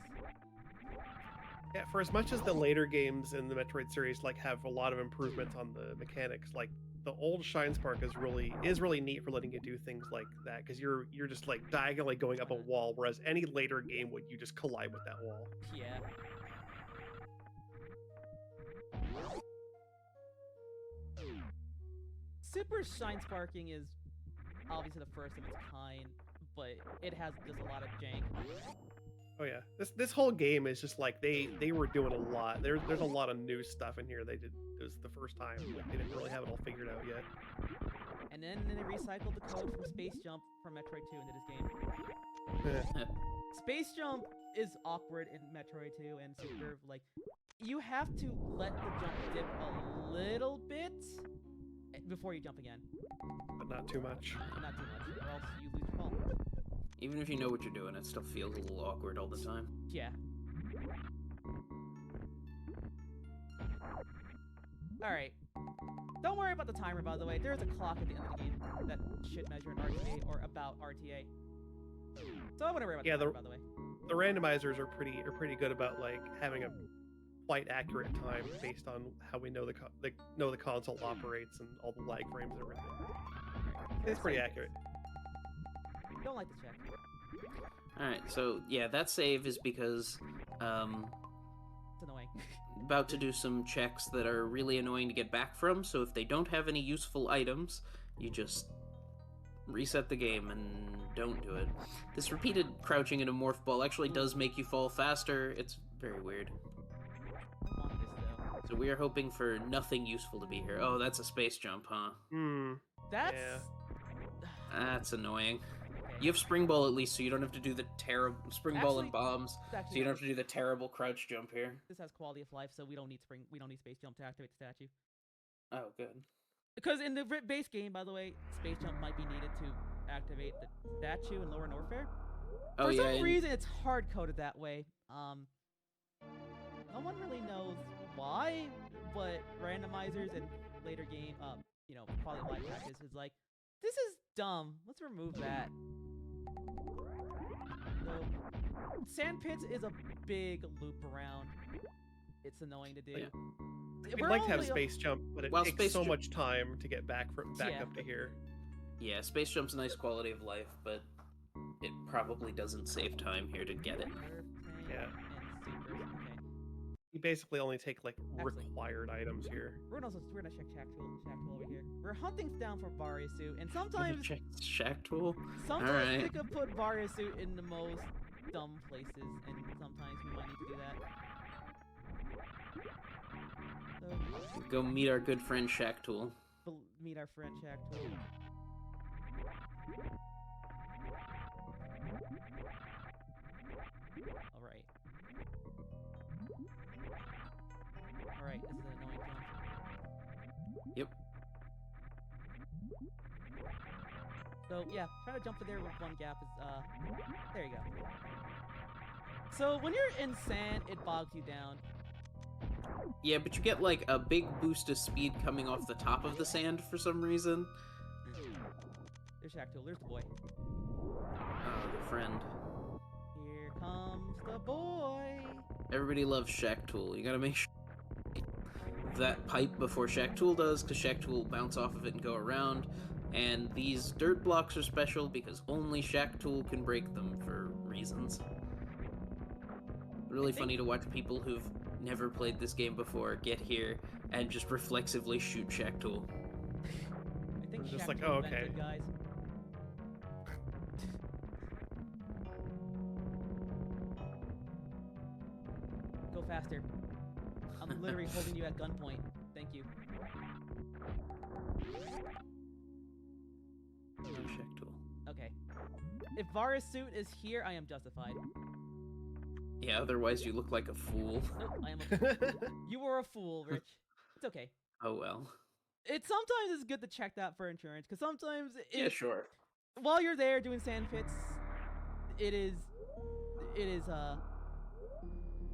Yeah, for as much as the later games in the Metroid series like have a lot of improvements on the mechanics, like the old Shine Spark is really neat for letting you do things like that, because you're just like diagonally going up a wall, whereas any later game would you just collide with that wall.
Yeah. Super Shine Sparking is obviously the first of its kind, but it has just a lot of jank.
Oh yeah, this whole game is just like they were doing a lot. There's a lot of new stuff in here. They did it was the first time, like they didn't really have it all figured out yet.
And then they recycled the code from Space Jump from Metroid 2 into this game. Space Jump is awkward in Metroid 2 and Super. Like, you have to let the jump dip a little bit before you jump again.
But not too much.
But not too much, or else you lose your ball.
Even if you know what you're doing, it still feels a little awkward all the time.
Yeah. Alright. Don't worry about the timer, by the way. There's a clock at the end of the game that should measure an RTA or about RTA. So I wouldn't worry about
Yeah,
the timer, by the way.
The randomizers are pretty good about like having quite accurate time based on how we know the console operates and all the lag frames and everything. It's pretty accurate.
Don't like the check.
Alright, so yeah, that save is because
It's annoying.
about to do some checks that are really annoying to get back from, so if they don't have any useful items, you just reset the game and don't do it. This repeated crouching in a morph ball actually does make you fall faster. It's very weird.
I want this though.
So we are hoping for nothing useful to be here. Oh, that's a space jump, huh?
That's
That's annoying.
okay.
You have spring ball at least, so you don't have to do the terrible spring ball and
Actually,
bombs.
It's
So
actually
you don't
nice.
have to do the terrible crouch jump here.
This has quality of life, so we don't need space jump to activate the statue.
Oh, good.
Because in the base game, by the way, space jump might be needed to activate the statue in Lower Norfair.
Oh
For
yeah.
some reason, it's hard coded that way. No one really knows why, but randomizers and later game, quality of life patches is like, this is dumb. Let's remove that. So, sand pits is a big loop around. It's annoying to do.
Yeah.
We'd
We're
like to have
only-
space jump, but it
Well,
takes
space
so
jump-
much time to get back
Yeah.
up to here.
Yeah, space jump's nice quality of life, but it probably doesn't save time here to get it.
Yeah.
And super. Okay.
You basically only take like
Actually-
required items here.
We're gonna check Shack Tool over here. We're hunting down for Varia suit, and sometimes
Check Shack tool.
sometimes
Alright.
we could put Varia suit in the most dumb places, and sometimes we might need to do that. So
Go meet our good friend Shack Tool.
meet our friend Shack Tool. Alright. Alright, this is an annoying jump.
Yep.
So yeah, trying to jump in there with one gap is there you go. So when you're in sand, it bogs you down.
Yeah, but you get like a big boost of speed coming off the top of the sand for some reason.
There's Shack Tool, there's the boy.
Oh, the friend.
Here comes the boy.
Everybody loves Shack Tool. You gotta make sure that pipe before Shack Tool does, because Shack Tool will bounce off of it and go around. And these dirt blocks are special because only Shack Tool can break them for reasons. Really funny to watch people who've never played this game before get here and just reflexively shoot Shack Tool.
I think
It's just
Shack
like,
Tool
oh,
invented,
okay.
guys. Go faster. I'm literally holding you at gunpoint. Thank you.
No Shack Tool.
Okay. If Varus suit is here, I am justified.
Yeah, otherwise you look like a fool.
Nope, I am a fool. You were a fool, Rich. It's okay.
Oh well.
It sometimes is good to check that for insurance, because sometimes
Yeah, sure.
while you're there doing sand pits, it is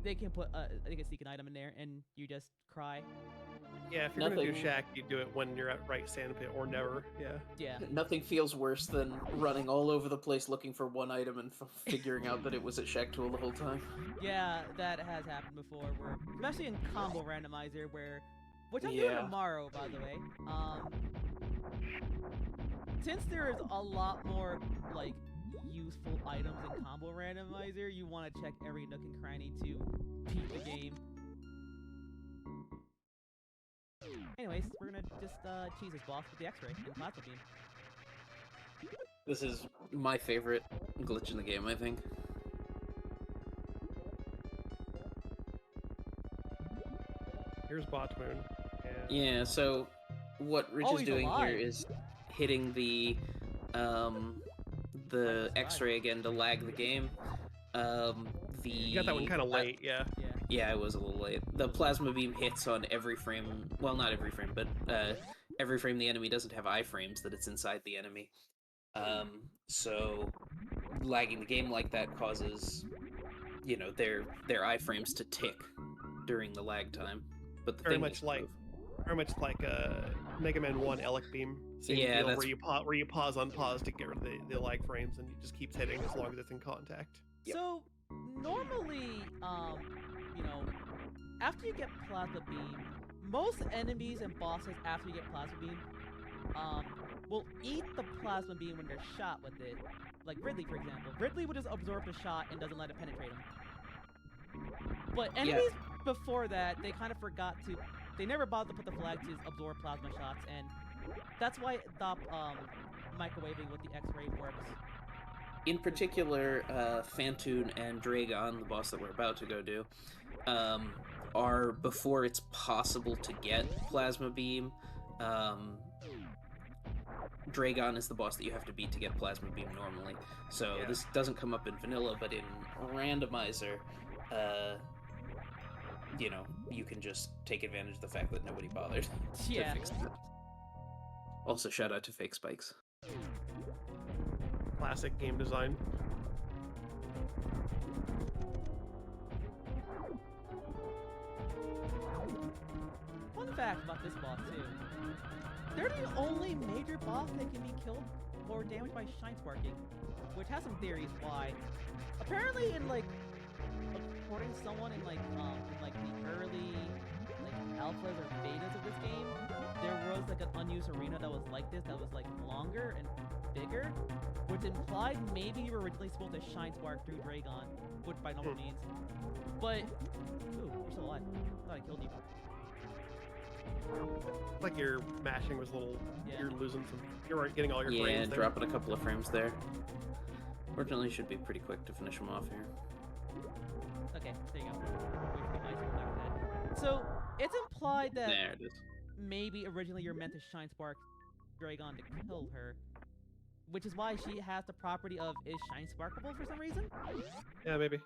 they can sneak an item in there and you just cry.
Yeah, if you're gonna do
Nothing-
Shack, you do it when you're at right sand pit or never. Yeah.
Yeah.
Nothing feels worse than running all over the place looking for one item and figuring out that it was at Shack Tool the whole time.
Yeah, that has happened before, where especially in combo randomizer, which I'm doing
Yeah.
tomorrow, by the way. Since there is a lot more like useful items in combo randomizer, you want to check every nook and cranny to beat the game. Anyways, we're gonna just cheese this boss with the X-ray and plasma beam.
This is my favorite glitch in the game, I think.
Here's Bot Moon.
Yeah, so what Rich
Oh,
is
he's
doing
alive.
here is hitting the
Alive.
X-ray again to lag the game.
You got that one kind of late, yeah.
Yeah.
Yeah, I was a little late. The plasma beam hits on every frame. Well, not every frame, but every frame the enemy doesn't have iframes that it's inside the enemy. So lagging the game like that causes, you know, their iframes to tick during the lag time. But the
Very
thing
much
is,
like Mega Man 1 Elec Beam. Same
Yeah,
deal,
that's-
where you pause on pause to get rid of the lag frames, and it just keeps hitting as long as it's in contact.
Yep.
So normally, after you get Plasma Beam, most enemies and bosses after you get Plasma Beam, will eat the Plasma Beam when they're shot with it. Like Ridley, for example. Ridley would just absorb the shot and doesn't let it penetrate him. But enemies before that, they kind of forgot to. They never bothered to put the flag to absorb plasma shots, and that's why the microwaving with the X-ray works.
In particular, Phantoon and Dragon, the boss that we're about to go do, are before it's possible to get Plasma Beam. Dragon is the boss that you have to beat to get Plasma Beam normally. So this doesn't come up in vanilla, but in randomizer, you know, you can just take advantage of the fact that nobody bothered to fix it. Also, shout out to Fake Spikes.
Classic game design.
Fun fact about this boss too. They're the only major boss that can be killed or damaged by shine sparking, which has some theories why. Apparently, in like, according to someone in like the early like alphas or betas of this game, there was like an unused arena that was like this, that was like longer and bigger, which implied maybe you were originally supposed to shine spark through Dragon, which by normal means. But ooh, you're still alive. I thought I killed you.
Like you're mashing was a little. You're losing some. You're getting all your frames there.
Yeah, dropping a couple of frames there. Fortunately, should be pretty quick to finish them off here.
Okay, there you go. Wait for the ice to come back. So it's implied that
There it is.
maybe originally you're meant to shine spark Dragon to kill her, which is why she has the property of is shine sparkable for some reason.
Yeah, maybe.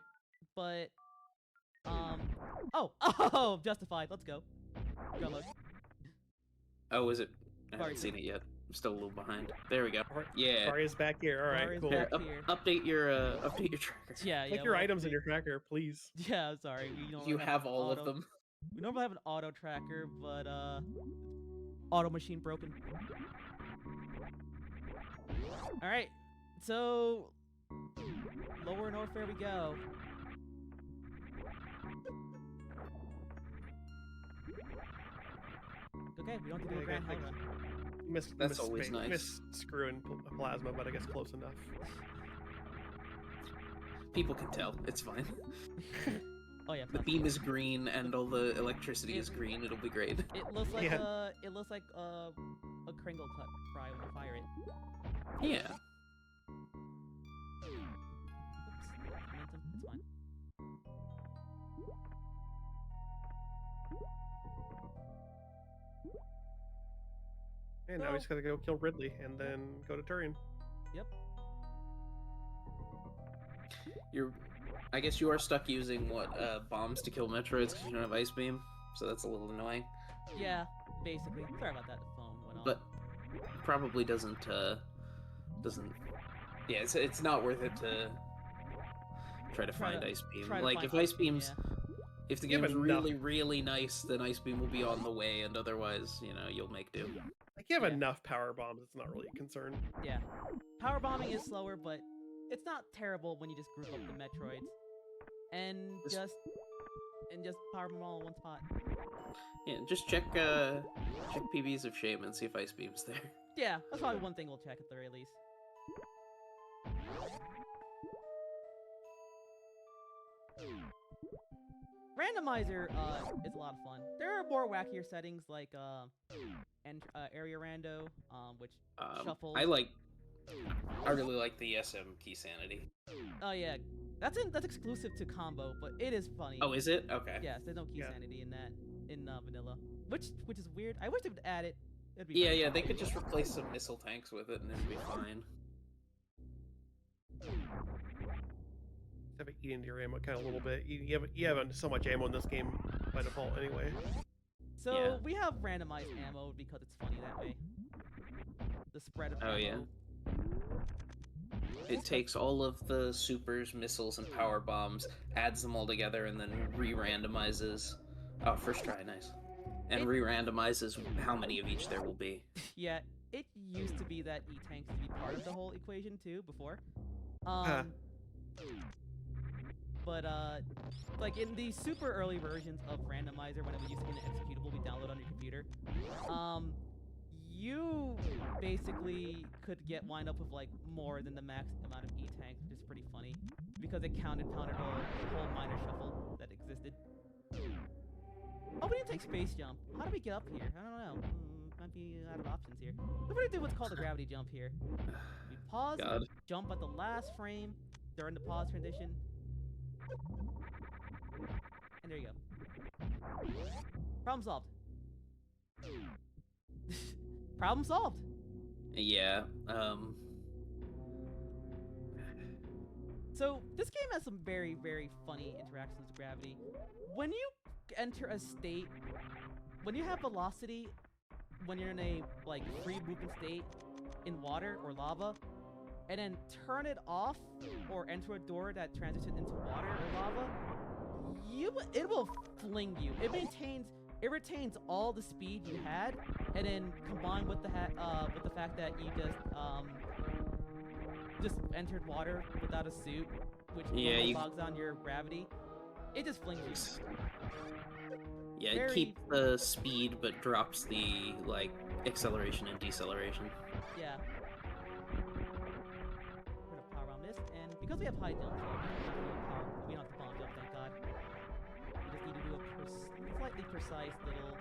But oh, justified. Let's go. Go look.
Oh, is it? I
Sorry.
haven't seen it yet. I'm still a little behind. There we go.
Alright,
Yeah.
Maria's back here. All right,
Maria's
cool.
back.
Here,
here.
update your tracker.
Yeah,
Click your items in your tracker, please.
Yeah, sorry. We don't
You
really
have
an
all
auto.
of them.
We normally have an auto tracker, but auto machine broken. All right, so lower north, there we go. Okay, we don't have to do a grand hell run.
That's always nice.
Miss screwing plasma, but I guess close enough.
People can tell. It's fine.
Oh yeah,
The beam is green and all the electricity is green. It'll be great.
it looks like
Yeah.
a Kringle cut fry when you fire it.
Yeah.
Oops, momentum. It's fine.
And now we just gotta go kill Ridley and then go to Turian.
Yep.
I guess you are stuck using bombs to kill Metroids because you don't have Ice Beam, so that's a little annoying.
Yeah, basically. Sorry about that. The phone went off.
But probably doesn't. Yeah, it's not worth it to try to find Ice Beam. Like if Ice Beam's, if the
You have
game's
enough-
really really nice, then Ice Beam will be on the way, and otherwise, you know, you'll make do.
Like you have
Yeah.
enough power bombs, it's not really a concern.
Yeah. Power bombing is slower, but it's not terrible when you just group up the Metroids and just power bomb all in one spot.
Yeah, just check PBs of Shame and see if Ice Beam's there.
Yeah, that's probably one thing we'll check at the very least. Randomizer is a lot of fun. There are more wackier settings like area rando, which shuffles.
I really like the SM key sanity.
Oh yeah, that's exclusive to combo, but it is funny.
Oh, is it? Okay.
Yes, there's no key
Yeah.
sanity in that in vanilla, which is weird. I wish they would add it. It'd be
Yeah,
fun.
yeah, they could just replace some missile tanks with it and it'd be fine.
Have it eat into your ammo kind of a little bit. You have so much ammo in this game by default anyway.
So
Yeah.
we have randomized ammo because it's funny that way. The spread of ammo.
Oh, yeah. It takes all of the supers, missiles, and power bombs, adds them all together, and then re-randomizes. Oh, first try, nice. And
It-
re-randomizes how many of each there will be.
Yeah, it used to be that E-tanks to be part of the whole equation too before.
Huh.
But like in the super early versions of randomizer, when it used to be an executable we download on your computer, you basically could wind up with like more than the max amount of E-tank, which is pretty funny because it counted the whole minor shuffle that existed. Oh, we didn't take space jump. How do we get up here? I don't know. Might be out of options here. We're gonna do what's called a gravity jump here. We pause, jump at the last frame during the pause transition, and there you go. Problem solved. Problem solved.
Yeah.
So this game has some very, very funny interactions with gravity. When you enter a state, when you have velocity, when you're in a like free movement state in water or lava, and then turn it off or enter a door that transitions into water or lava, it will fling you. It retains all the speed you had, and then combined with the fact that you just entered water without a suit, which bogs down your gravity, it just flings you.
Yeah, it keeps the speed but drops the like acceleration and deceleration.
Yeah. We're gonna power around this, and because we have high jump, we don't have to bomb jump, thank God. We just need to do a slightly precise little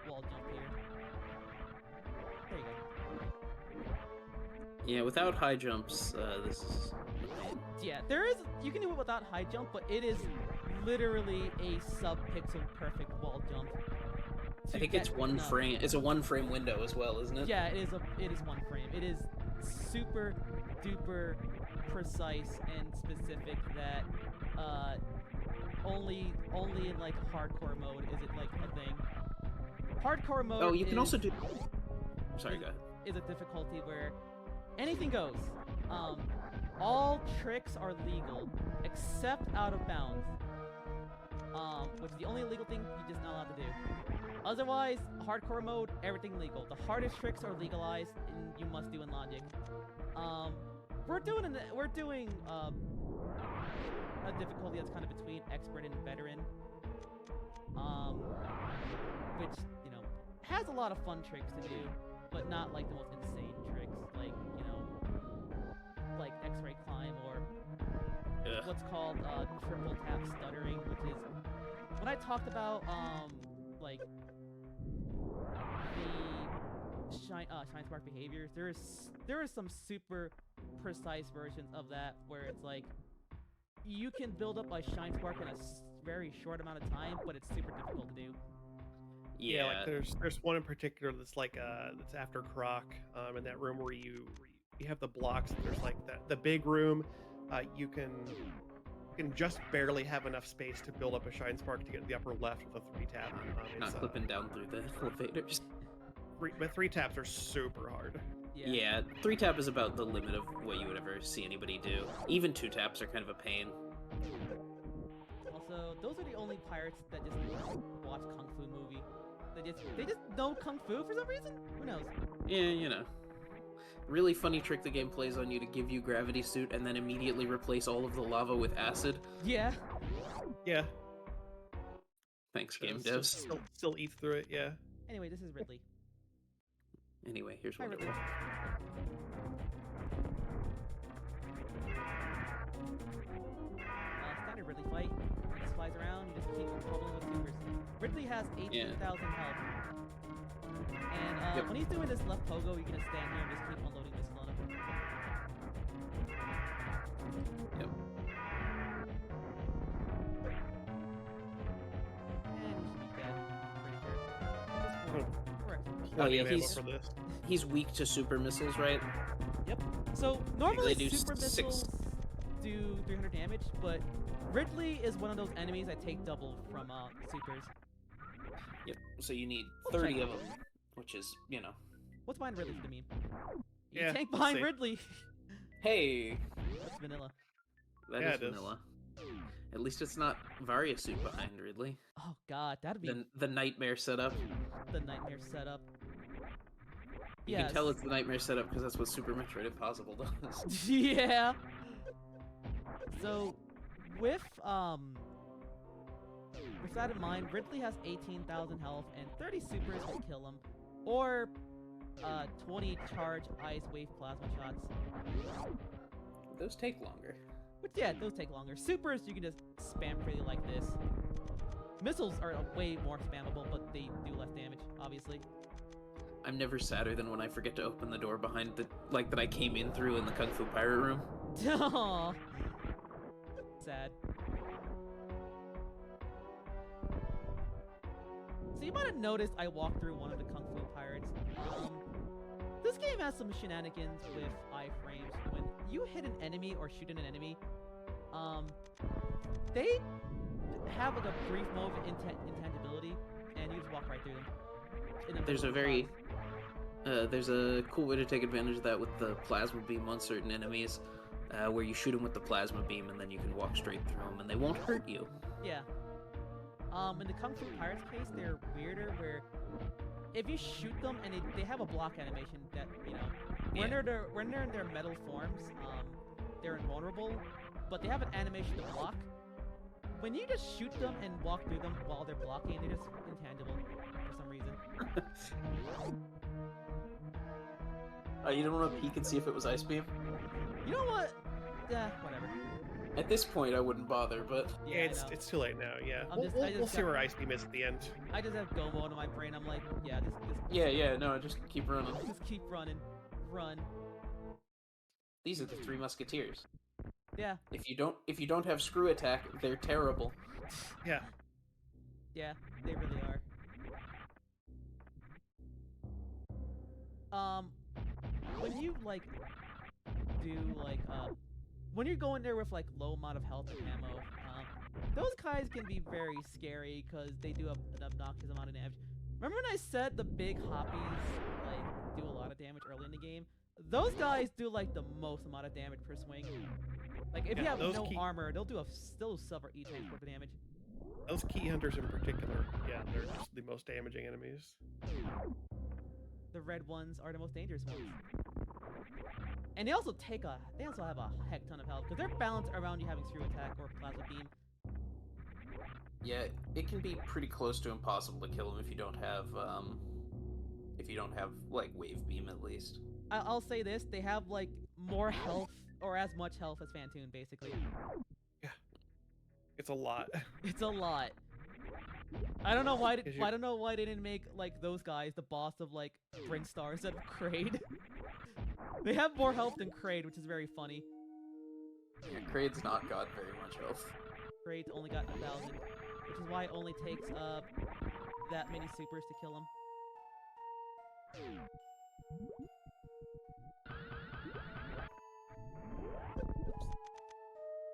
wall jump here. There you go.
Yeah, without high jumps, this is...
Yeah, you can do it without high jump, but it is literally a sub-pixel perfect wall jump.
I think it's one frame. It's a one-frame window as well, isn't it?
Yeah, it is one frame. It is super duper precise and specific that only in like hardcore mode is it like a thing. Hardcore mode.
Oh, you can also do. Sorry, go ahead.
Is a difficulty where anything goes. All tricks are legal except out of bounds. Which is the only illegal thing you're just not allowed to do. Otherwise, hardcore mode, everything legal. The hardest tricks are legalized, and you must do in logic. We're doing a difficulty that's kind of between expert and veteran. Which has a lot of fun tricks to do, but not like the most insane tricks, like like X-ray climb or what's called triple tap stuttering, which is when I talked about like the shine spark behaviors. There is some super precise versions of that where it's like you can build up a shine spark in a very short amount of time, but it's super difficult to do.
Yeah, like there's one in particular that's like that's after Croc, in that room where you have the blocks. There's like the big room. You can just barely have enough space to build up a shine spark to get to the upper left with a 3-tap.
Not clipping down through the elevators.
But 3-taps are super hard.
Yeah, 3-tap is about the limit of what you would ever see anybody do. Even 2-taps are kind of a pain.
Also, those are the only pirates that just watch Kung Fu movie. They just know Kung Fu for some reason? Who knows?
Yeah, Really funny trick the game plays on you to give you gravity suit and then immediately replace all of the lava with acid.
Yeah.
Yeah.
Thanks, game devs.
Still eats through it, yeah.
Anyway, this is Ridley.
Anyway, here's what it
Ridley. Standard Ridley fight. He just flies around, you just keep pummeling with supers. Ridley has 18,000 health. And when he's doing this left pogo, you're gonna stand here and just keep unloading this on him.
Yep.
And he should be dead, I'm pretty sure. Correct.
Oh yeah, he's weak to super missiles, right?
Yep. So normally
do
super missiles do 300 damage, but Ridley is one of those enemies that take double from supers.
Yep. So you need 30 of them, which is,
What's behind Ridley for the meme? You
Yeah,
tank behind Ridley.
Hey.
That's vanilla.
That is vanilla. At least it's not Varia suit behind Ridley.
Oh god, that'd be
the nightmare setup.
The nightmare setup.
You can tell it's the nightmare setup because that's what Super Metroid Impossible does.
Yeah. So with that in mind, Ridley has 18,000 health and 30 supers will kill him, or 20 charge ice wave plasma shots.
Those take longer.
But yeah, those take longer. Supers you can just spam freely like this. Missiles are way more spammable, but they do less damage, obviously.
I'm never sadder than when I forget to open the door behind the that I came in through in the Kung Fu Pirate room.
Aww. Sad. So you might have noticed I walked through one of the Kung Fu Pirates. This game has some shenanigans with iframes. When you hit an enemy or shoot an enemy, they have like a brief moment of intangibility, and you just walk right through them. There's a
cool way to take advantage of that with the plasma beam on certain enemies, where you shoot them with the plasma beam and then you can walk straight through them and they won't hurt you.
Yeah. In the Kung Fu Pirates case, they're weirder, where if you shoot them and they have a block animation that, you know, when they're in their metal forms, they're invulnerable, but they have an animation to block. When you just shoot them and walk through them while they're blocking, they're just intangible for some reason.
You don't want to peek and see if it was Ice Beam?
You know what? Whatever.
At this point, I wouldn't bother, but...
Yeah, it's too late now, yeah. We'll see where Ice Beam is at the end.
I just have go mode in my brain. I'm like, yeah, just
no, just keep running.
Just keep running. Run.
These are the Three Musketeers.
Yeah.
If you don't have screw attack, they're terrible.
Yeah.
Yeah, they really are. When you like do like when you're going there with like low amount of health and ammo, those guys can be very scary because they do an obnoxious amount of damage. Remember when I said the big hoppies like do a lot of damage early in the game? Those guys do like the most amount of damage per swing. Like if you have no armor, they'll suffer each times worth of damage.
Those key hunters in particular, yeah, they're just the most damaging enemies.
The red ones are the most dangerous ones. And they also have a heck ton of health because they're balanced around you having screw attack or plasma beam.
Yeah, it can be pretty close to impossible to kill them if you don't have like wave beam at least.
I'll say this: they have like more health or as much health as Phantoon, basically.
Yeah, it's a lot.
It's a lot. I don't know why. I don't know why they didn't make like those guys the boss of like Brinstar instead of Kraid. They have more health than Kraid, which is very funny.
Yeah, Kraid's not got very much health.
Kraid's only got 1,000, which is why it only takes that many supers to kill him.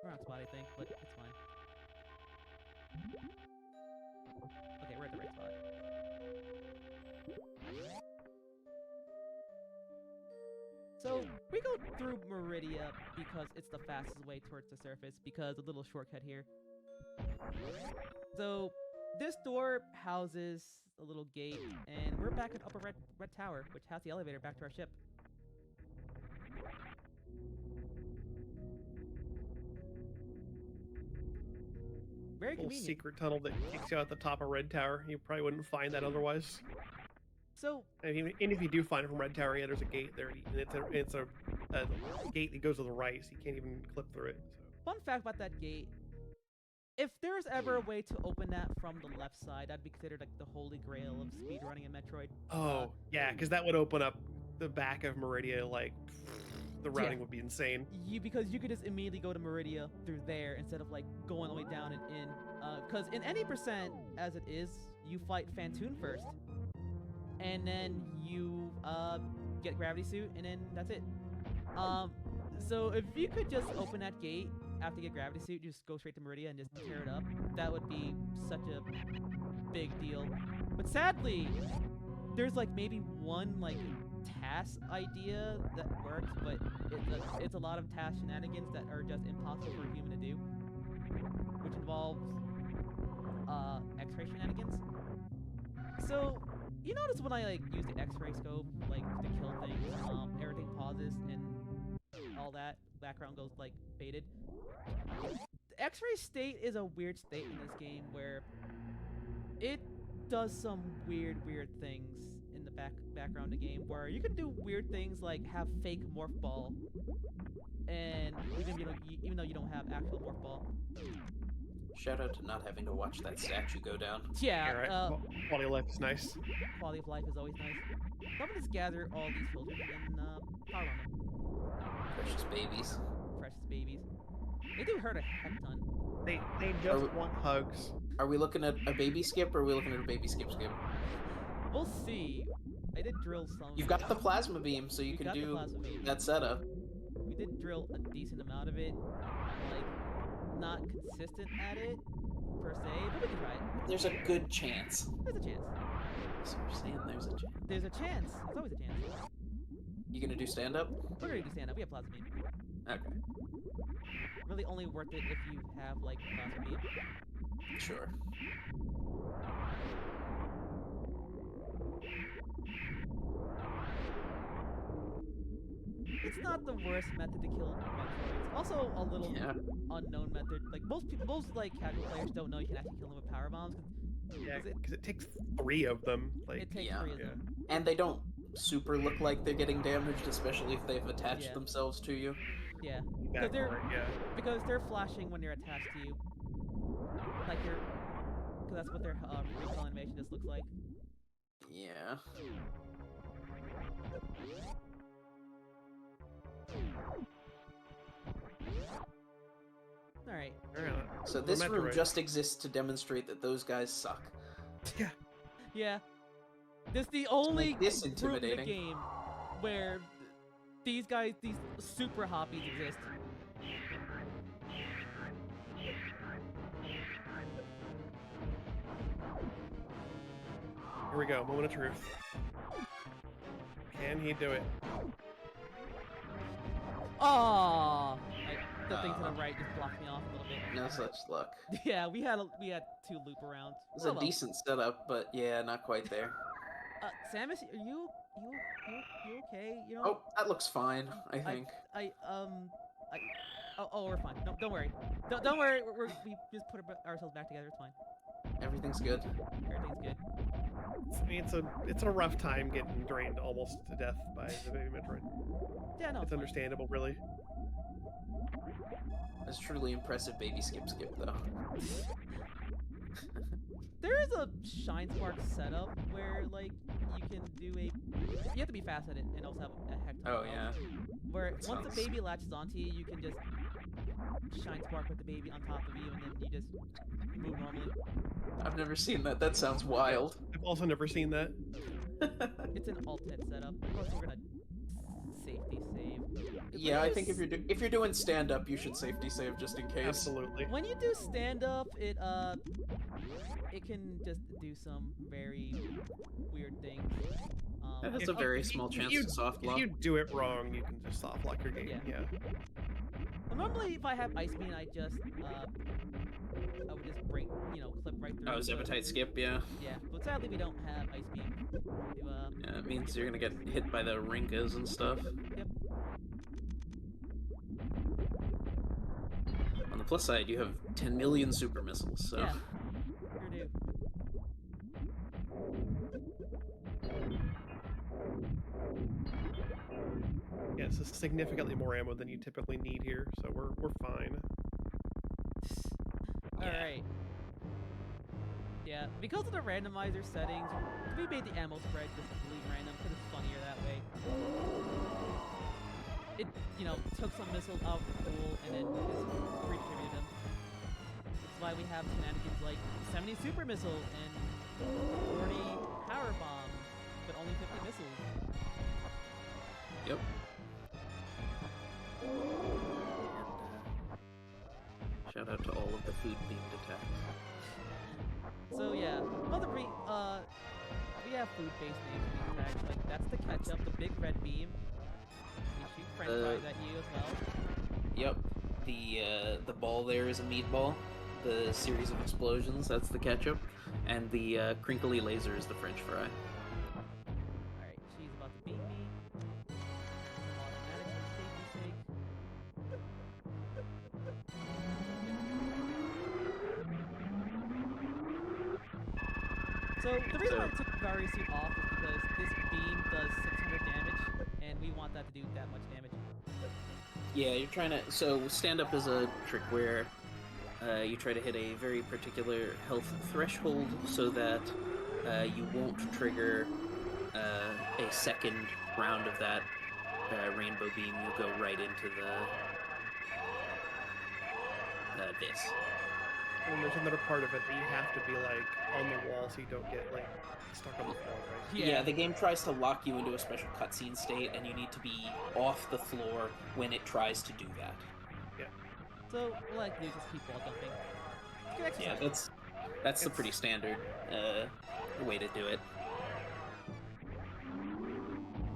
Wrong spot, I think, but it's fine. Okay, we're at the right spot. So, we go through Meridia because it's the fastest way towards the surface, because a little shortcut here. So, this door houses a little gate, and we're back at Upper Red Tower, which has the elevator back to our ship. Very convenient.
Secret tunnel that kicks you out the top of Red Tower. You probably wouldn't find that otherwise.
So,
and if you do find it from Red Tower, yeah, there's a gate there, and it's a gate that goes to the right, so you can't even clip through it. So.
Fun fact about that gate: if there's ever a way to open that from the left side, that'd be considered like the holy grail of speedrunning in Metroid.
Oh, yeah, because that would open up the back of Meridia, like, the routing would be insane.
Because you could just immediately go to Meridia through there instead of, like, going all the way down and in. Because in any percent, as it is, you fight Phantoon first. And then you, get Gravity Suit, and then that's it. So if you could just open that gate after you get Gravity Suit, just go straight to Meridia and just tear it up, that would be such a big deal. But sadly, there's like maybe one like task idea that works, but it's a lot of task shenanigans that are just impossible for a human to do, which involves X-ray shenanigans. So you notice when I like use the X-ray scope like to kill things, everything pauses and all that background goes like faded. X-ray state is a weird state in this game where it does some weird things in the background of the game where you can do weird things like have fake morph ball, and even though you don't have actual morph ball.
Shout out to not having to watch that statue go down.
Yeah,
All right. Quality of life is nice.
quality of life is always nice. So I'm gonna just gather all these filters and power on them.
Precious babies.
Precious babies. They do hurt a heck ton.
They just want hugs.
Are we looking at a baby skip, or are we looking at a baby skip?
We'll see. I did drill some.
You've got the plasma beam, so you can do that setup.
We did drill a decent amount of it. Like, not consistent at it, per se, but we can try it.
There's a good chance.
There's a chance.
So you're saying there's a chance.
There's a chance. There's always a chance.
You gonna do stand-up?
We're gonna do stand-up. We have plasma beam.
Okay.
Really only worth it if you have, like, plasma beam.
Sure.
It's not the worst method to kill Metroids. Also a little unknown method. Like most like casual players don't know you can actually kill them with power bombs.
Yeah, because it takes 3 of them. Like,
it takes 3 of them.
And they don't super look like they're getting damaged, especially if they've attached themselves to you.
Yeah.
Because
because they're flashing when they're attached to you. Like because that's what their recoil animation just looks like.
Yeah.
Alright.
So this room just exists to demonstrate that those guys suck.
Yeah.
Yeah. This is the only
like this
room in the
intimidating.
game where these guys, these super hoppies exist.
Here we go. Moment of truth. Can he do it?
Oh, the thing to the right just blocked me off a little bit.
No such luck.
Yeah, we had 2 loop arounds.
It's a decent setup, but yeah, not quite there.
Samus, are you okay? You know?
Oh, that looks fine. I think.
Oh, we're fine. Don't worry. Don't worry. We just put ourselves back together. It's fine.
Everything's good.
Everything's good.
I mean, it's a rough time getting drained almost to death by the baby Metroid.
Yeah, no,
it's understandable, really.
It's truly impressive baby skip though.
There is a Shine Spark setup where like you can do you have to be fast at it and also have a heck ton of health. Where once the baby latches onto you, you can just Shine Spark with the baby on top of you, and then you just move normally.
I've never seen that. That sounds wild.
I've also never seen that.
It's an alternate setup. Of course, we're gonna safety save.
Yeah, I think if you're doing stand up, you should safety save just in case.
Absolutely.
When you do stand up, it can just do some very weird things.
It has a very small chance to soft lock.
If you do it wrong, you can just soft lock your game. Yeah.
Well, normally, if I have Ice Beam, I would just break, clip right through.
Oh, Zepatite skip, yeah.
Yeah, but sadly we don't have Ice Beam.
Yeah, it means you're gonna get hit by the Rinkas and stuff.
Yep.
On the plus side, you have 10 million super missiles, so...
Yeah, sure do.
Yeah, it's significantly more ammo than you typically need here, so we're fine.
Alright. Yeah, because of the randomizer settings, we made the ammo spread just completely random because it's funnier that way. It, took some missiles out of the pool and then just redistributed them. That's why we have shenanigans like 70 super missiles and 40 power bombs, but only 50 missiles.
Yep. Shout out to all of the food beamed attacks.
So yeah, we have food-based names for these attacks. Like that's the ketchup, the big red beam. We shoot French fries at you as well.
Yep. The ball there is a meatball. The series of explosions, that's the ketchup, and the crinkly laser is the French fry.
Alright, she's about to beat me. Automatic for safety's sake. So the reason why I
So
took Vario Suit off is because this beam does 600 damage, and we want that to do that much damage.
yeah, you're trying to. So stand up is a trick where you try to hit a very particular health threshold so that you won't trigger a second round of that rainbow beam. You'll go right into the this.
And there's another part of it that you have to be like on the wall so you don't get like stuck on the floor, right?
Yeah, the game tries to lock you into a special cutscene state, and you need to be off the floor when it tries to do that.
Yeah.
So what I like to do is just keep wall jumping. It's good
Yeah,
exercise.
that's the pretty standard way to do it.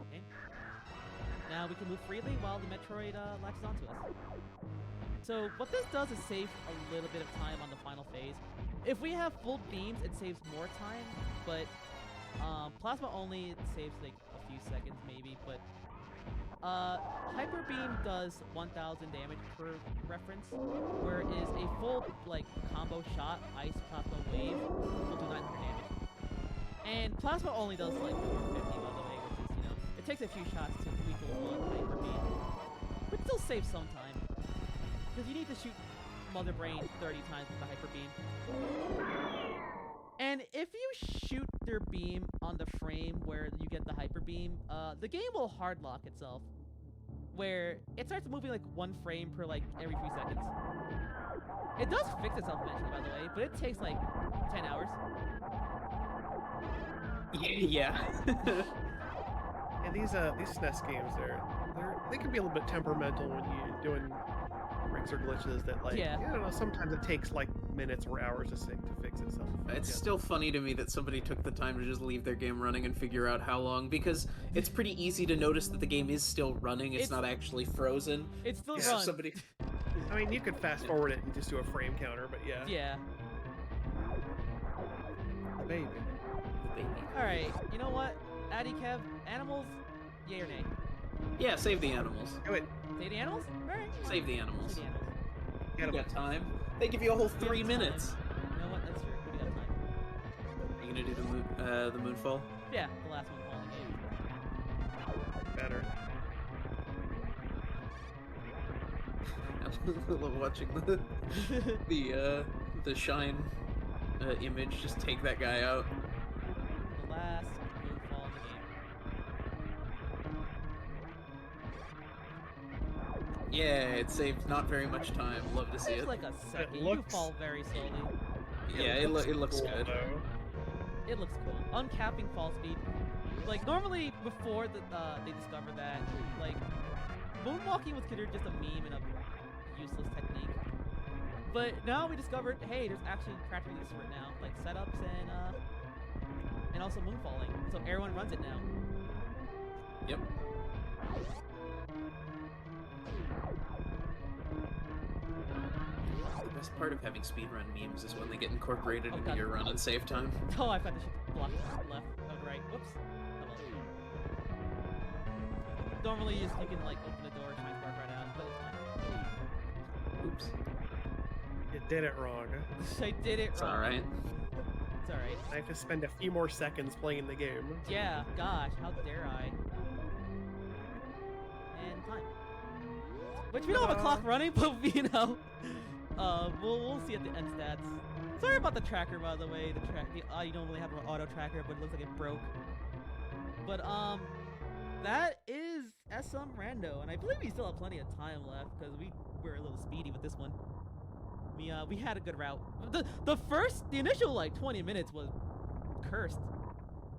Okay. Now we can move freely while the Metroid latches onto us. So what this does is save a little bit of time on the final phase. If we have full beams, it saves more time, but plasma only, it saves like a few seconds maybe, but Hyper Beam does 1000 damage per reference, whereas a full like combo shot, ice plasma wave, will do 900 damage. And plasma only does like 450 by the way, which is, you know, it takes a few shots to equal one Hyper Beam, but still saves some time. Because you need to shoot Mother Brain 30 times with the Hyper Beam. And if you shoot their beam on the frame where you get the Hyper Beam, the game will hard lock itself. Where it starts moving like one frame per like every few seconds. It does fix itself eventually, by the way, but it takes like 10 hours.
Yeah.
And these SNES games, they can be a little bit temperamental when you're doing rigs or glitches that like,
Yeah.
I don't know, sometimes it takes like minutes or hours to fix itself.
It's
Yeah.
still funny to me that somebody took the time to just leave their game running and figure out how long, because it's pretty easy to notice that the game is still running. It's not actually frozen.
It's still
Yeah.
run.
Somebody.
I mean, you could fast forward it and just do a frame counter, but yeah.
Yeah.
The baby.
Alright, you know what? Addy Kev, animals, yay or nay?
Yeah, save the animals.
Do it.
Say the animals? Alright.
Save the animals.
Say the animals.
Get
You
'em.
got time? They give you a whole
We have
3
time.
minutes.
You know what? That's true. We do have time.
Are you gonna do the moonfall?
Yeah, the last one falling game.
Better.
I love watching the shine image just take that guy out.
The last moonfall in the game.
Yeah, it saved not very much time. Love to see
It's
it.
like a second. You
looks-
fall very slowly.
Yeah, it looks
cool,
good.
though.
It looks cool. Uncapping fall speed. Like normally before they discovered that, like moonwalking was considered just a meme and a useless technique. But now we discovered, hey, there's actually practical use for it now, like setups and also moonfalling. So everyone runs it now.
Yep. The best part of having speedrun memes is when they get incorporated
Oh,
into
God.
your run and save time.
Oh, I've got the shit blocked left, right. Whoops. Normally, you can like open the door, try and spark right out, but it's fine.
Oops.
You did it wrong.
I did it
It's
wrong.
alright.
It's alright.
I have to spend a few more seconds playing the game.
Yeah, gosh, how dare I? And time. Which we don't have a clock running, but you know, we'll see at the end stats. Sorry about the tracker, by the way. You don't really have an auto tracker, but it looks like it broke. But that is SM Rando, and I believe we still have plenty of time left because we were a little speedy with this one. We had a good route. The initial like 20 minutes was cursed.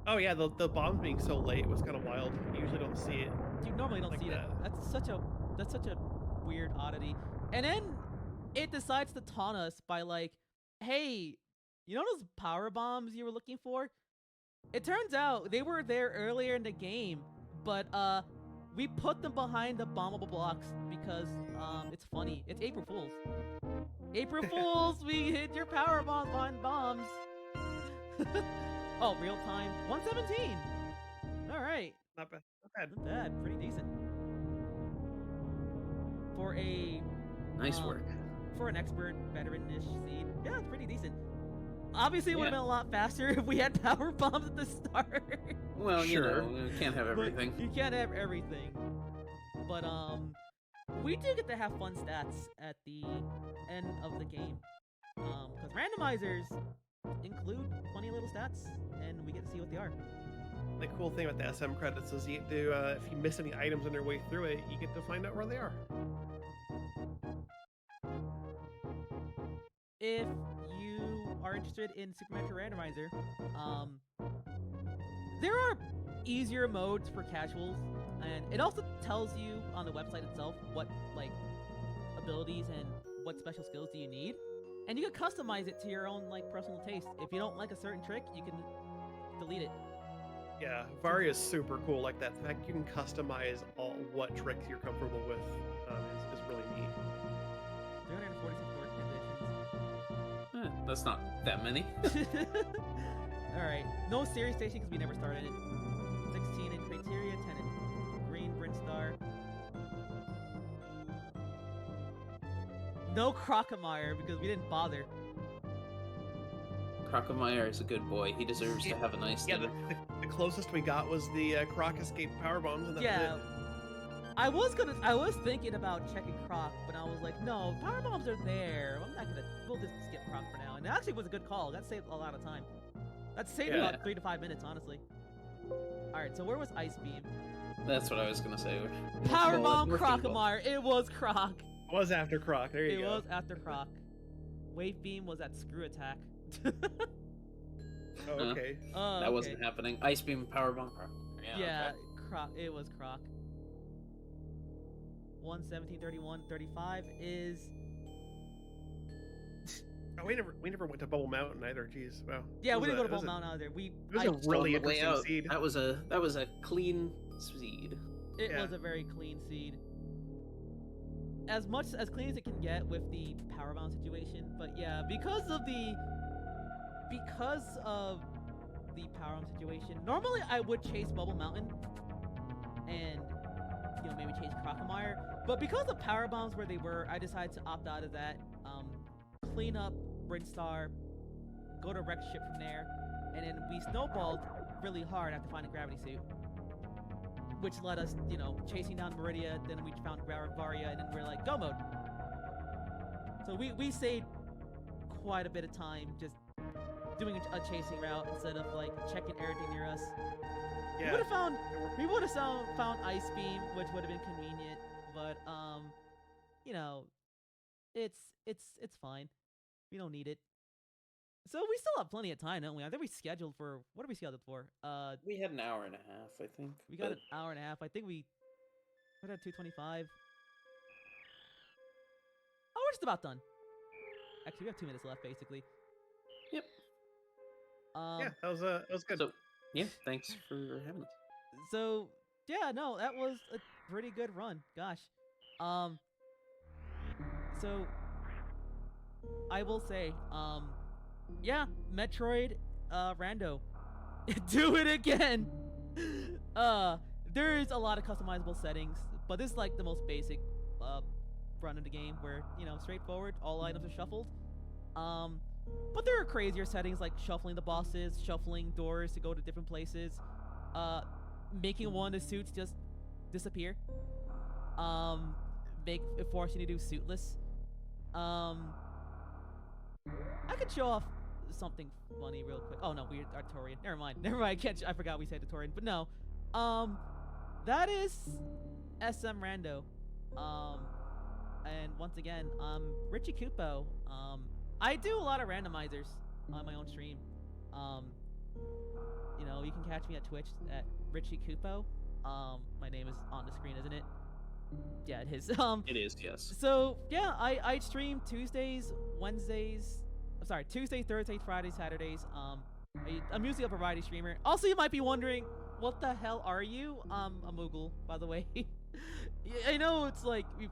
Oh yeah, the bombs being so late was kind of wild. You usually don't see it.
You normally don't
Like
see
that.
that. That's such a weird oddity. And then it decides to taunt us by like, hey, you know those power bombs you were looking for? It turns out they were there earlier in the game, but we put them behind the bombable blocks because it's funny. It's April Fools. April Fools, we hid your power bombs behind bombs. Oh, real time 117. All right.
Not bad. Not bad.
Not bad, pretty decent. For a
Nice work.
for an expert veteran-ish seed, yeah, it's pretty decent. Obviously, it would have
Yeah.
been a lot faster if we had power bombs at the start.
Well,
Sure.
you can't have
But
everything.
you can't have everything. But we do get to have fun stats at the end of the game. Because randomizers include funny little stats, and we get to see what they are.
The cool thing about the SM credits is you get to, if you miss any items on your way through it, you get to find out where they are.
If you are interested in Super Metroid Randomizer, there are easier modes for casuals, and it also tells you on the website itself what like abilities and what special skills do you need, and you can customize it to your own like personal taste. If you don't like a certain trick, you can delete it.
Yeah, Varia's super cool like that. The fact you can customize what tricks you're comfortable with is really neat.
346 door conditions.
That's not that many.
Alright, no series station because we never started it. 16 in criteria, 10 in green Brinstar. No Crocomire because we didn't bother.
Crocomire is a good boy. He deserves to have a nice
Yeah,
dinner.
the closest we got was the Croc Escape power bombs, and that
Yeah.
was it.
I was thinking about checking Croc, but I was like, no, power bombs are there. We'll just skip Croc for now. And it actually was a good call. That saved a lot of time. That saved
Yeah.
about 3 to 5 minutes, honestly. Alright, so where was Ice Beam?
That's what I was gonna say.
Power
North
Bomb
North
Crocomire. It was Croc.
It was after Croc. There you
It
go.
was after Croc. Wave Beam was at Screw Attack.
Oh, okay.
That
okay.
wasn't happening. Ice Beam, Powerbomb, Crocomire.
Yeah,
Okay.
Croc. It was Croc. 1:17:31:35 is.
Oh, we never went to Bubble Mountain either. Jeez, wow.
Yeah,
It
we
was
didn't go to
it
Ball
was a-
Mountain either.
It was a
So
really
on the way
interesting
out,
seed.
That was a clean seed.
It
Yeah.
was a very clean seed. As much as clean as it can get with the power bound situation, but yeah, because of the power bound situation, normally I would chase Bubble Mountain and maybe chase Crocomire, but because the power bombs where they were, I decided to opt out of that. Clean up Brinstar, go to Wreck Ship from there, and then we snowballed really hard after finding Gravity Suit, which led us, chasing down Meridia. Then we found Varia, and then we're like, go mode. So we saved quite a bit of time just doing a chasing route instead of like checking everything near us.
Yeah.
We would have found Ice Beam, which would have been convenient, but it's fine. We don't need it. So we still have plenty of time, don't we? I think we scheduled for what are we scheduled for?
We had an hour and a half, I think.
We got
but
an hour and a half. I think we at 2:25. Oh, we're just about done. Actually, we have 2 minutes left, basically.
Yep.
Yeah, that was good.
So, yeah, thanks for having us.
So yeah, no, that was a pretty good run. Gosh. So I will say, yeah, Metroid, rando, do it again. There's a lot of customizable settings, but this is like the most basic run of the game where straightforward, all items are shuffled. But there are crazier settings like shuffling the bosses, shuffling doors to go to different places, making one of the suits just disappear, forcing you to do suitless. I could show off something funny real quick. Oh no, we're Artorian. Never mind. I forgot we said Artorian, but no. That is SM Rando. And once again, Richie Kupo. I do a lot of randomizers on my own stream. You can catch me at Twitch at Richie Kupo. My name is on the screen, isn't it? Yeah, it is.
It is, yes.
So yeah, I stream Tuesdays, Thursdays, Fridays, Saturdays. I'm usually a variety streamer. Also, you might be wondering, what the hell are you? I'm a Moogle, by the way. I know it's like we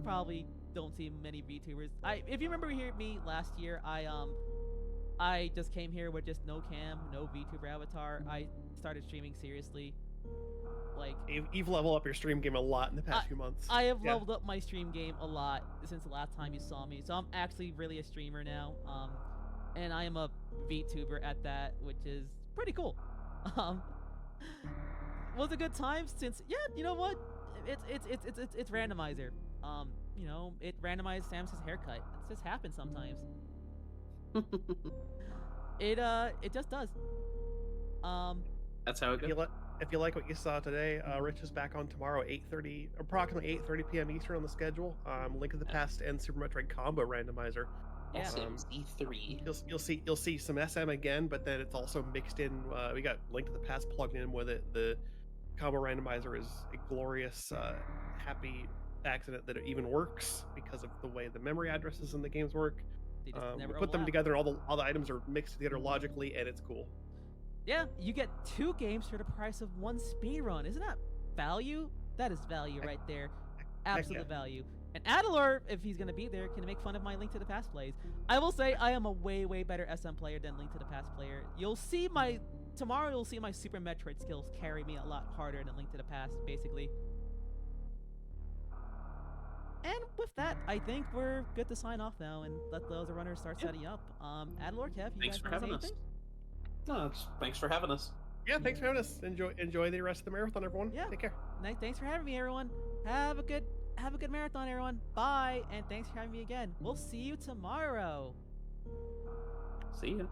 probably don't see many VTubers. If you remember me last year, I just came here with just no cam, no VTuber avatar. I started streaming seriously. Like
You've leveled up your stream game a lot in the past few months.
I have leveled up my stream game a lot since the last time you saw me, so I'm actually really a streamer now. and I am a VTuber at that, which is pretty cool. Um, was a good time since you know what, it's randomizer. You know, it randomized Samus's haircut. It just happens sometimes. It just does.
That's how it goes.
If you like what you saw today, Rich is back on tomorrow, approximately 8:30 p.m. Eastern on the schedule. Link to the Past and Super Metroid Combo Randomizer.
Yeah.
SMZ3.
You'll see some SM again, but then it's also mixed in. We got Link to the Past plugged in with it. The Combo Randomizer is a glorious, happy accident that it even works because of the way the memory addresses in the games work.
They just
We
never
put them
overlap.
together, and all the items are mixed together logically, and it's cool.
Yeah, you get 2 games for the price of 1 speedrun. Isn't that value? That is value right there. Absolute value. And Adalor, if he's gonna be there, can make fun of my Link to the Past plays. I will say I am a way better SM player than Link to the Past player. Tomorrow you'll see my Super Metroid skills carry me a lot harder than Link to the Past, basically. And with that, I think we're good to sign off now and let the other runners start setting up. Adalor, Kev, you
Thanks
guys
for
want to say
having us.
anything?
No, thanks for having us.
Yeah, thanks for having us. Enjoy the rest of the marathon, everyone.
Yeah.
Take care.
Thanks for having me, everyone. Have a good marathon, everyone. Bye, and thanks for having me again. We'll see you tomorrow.
See ya.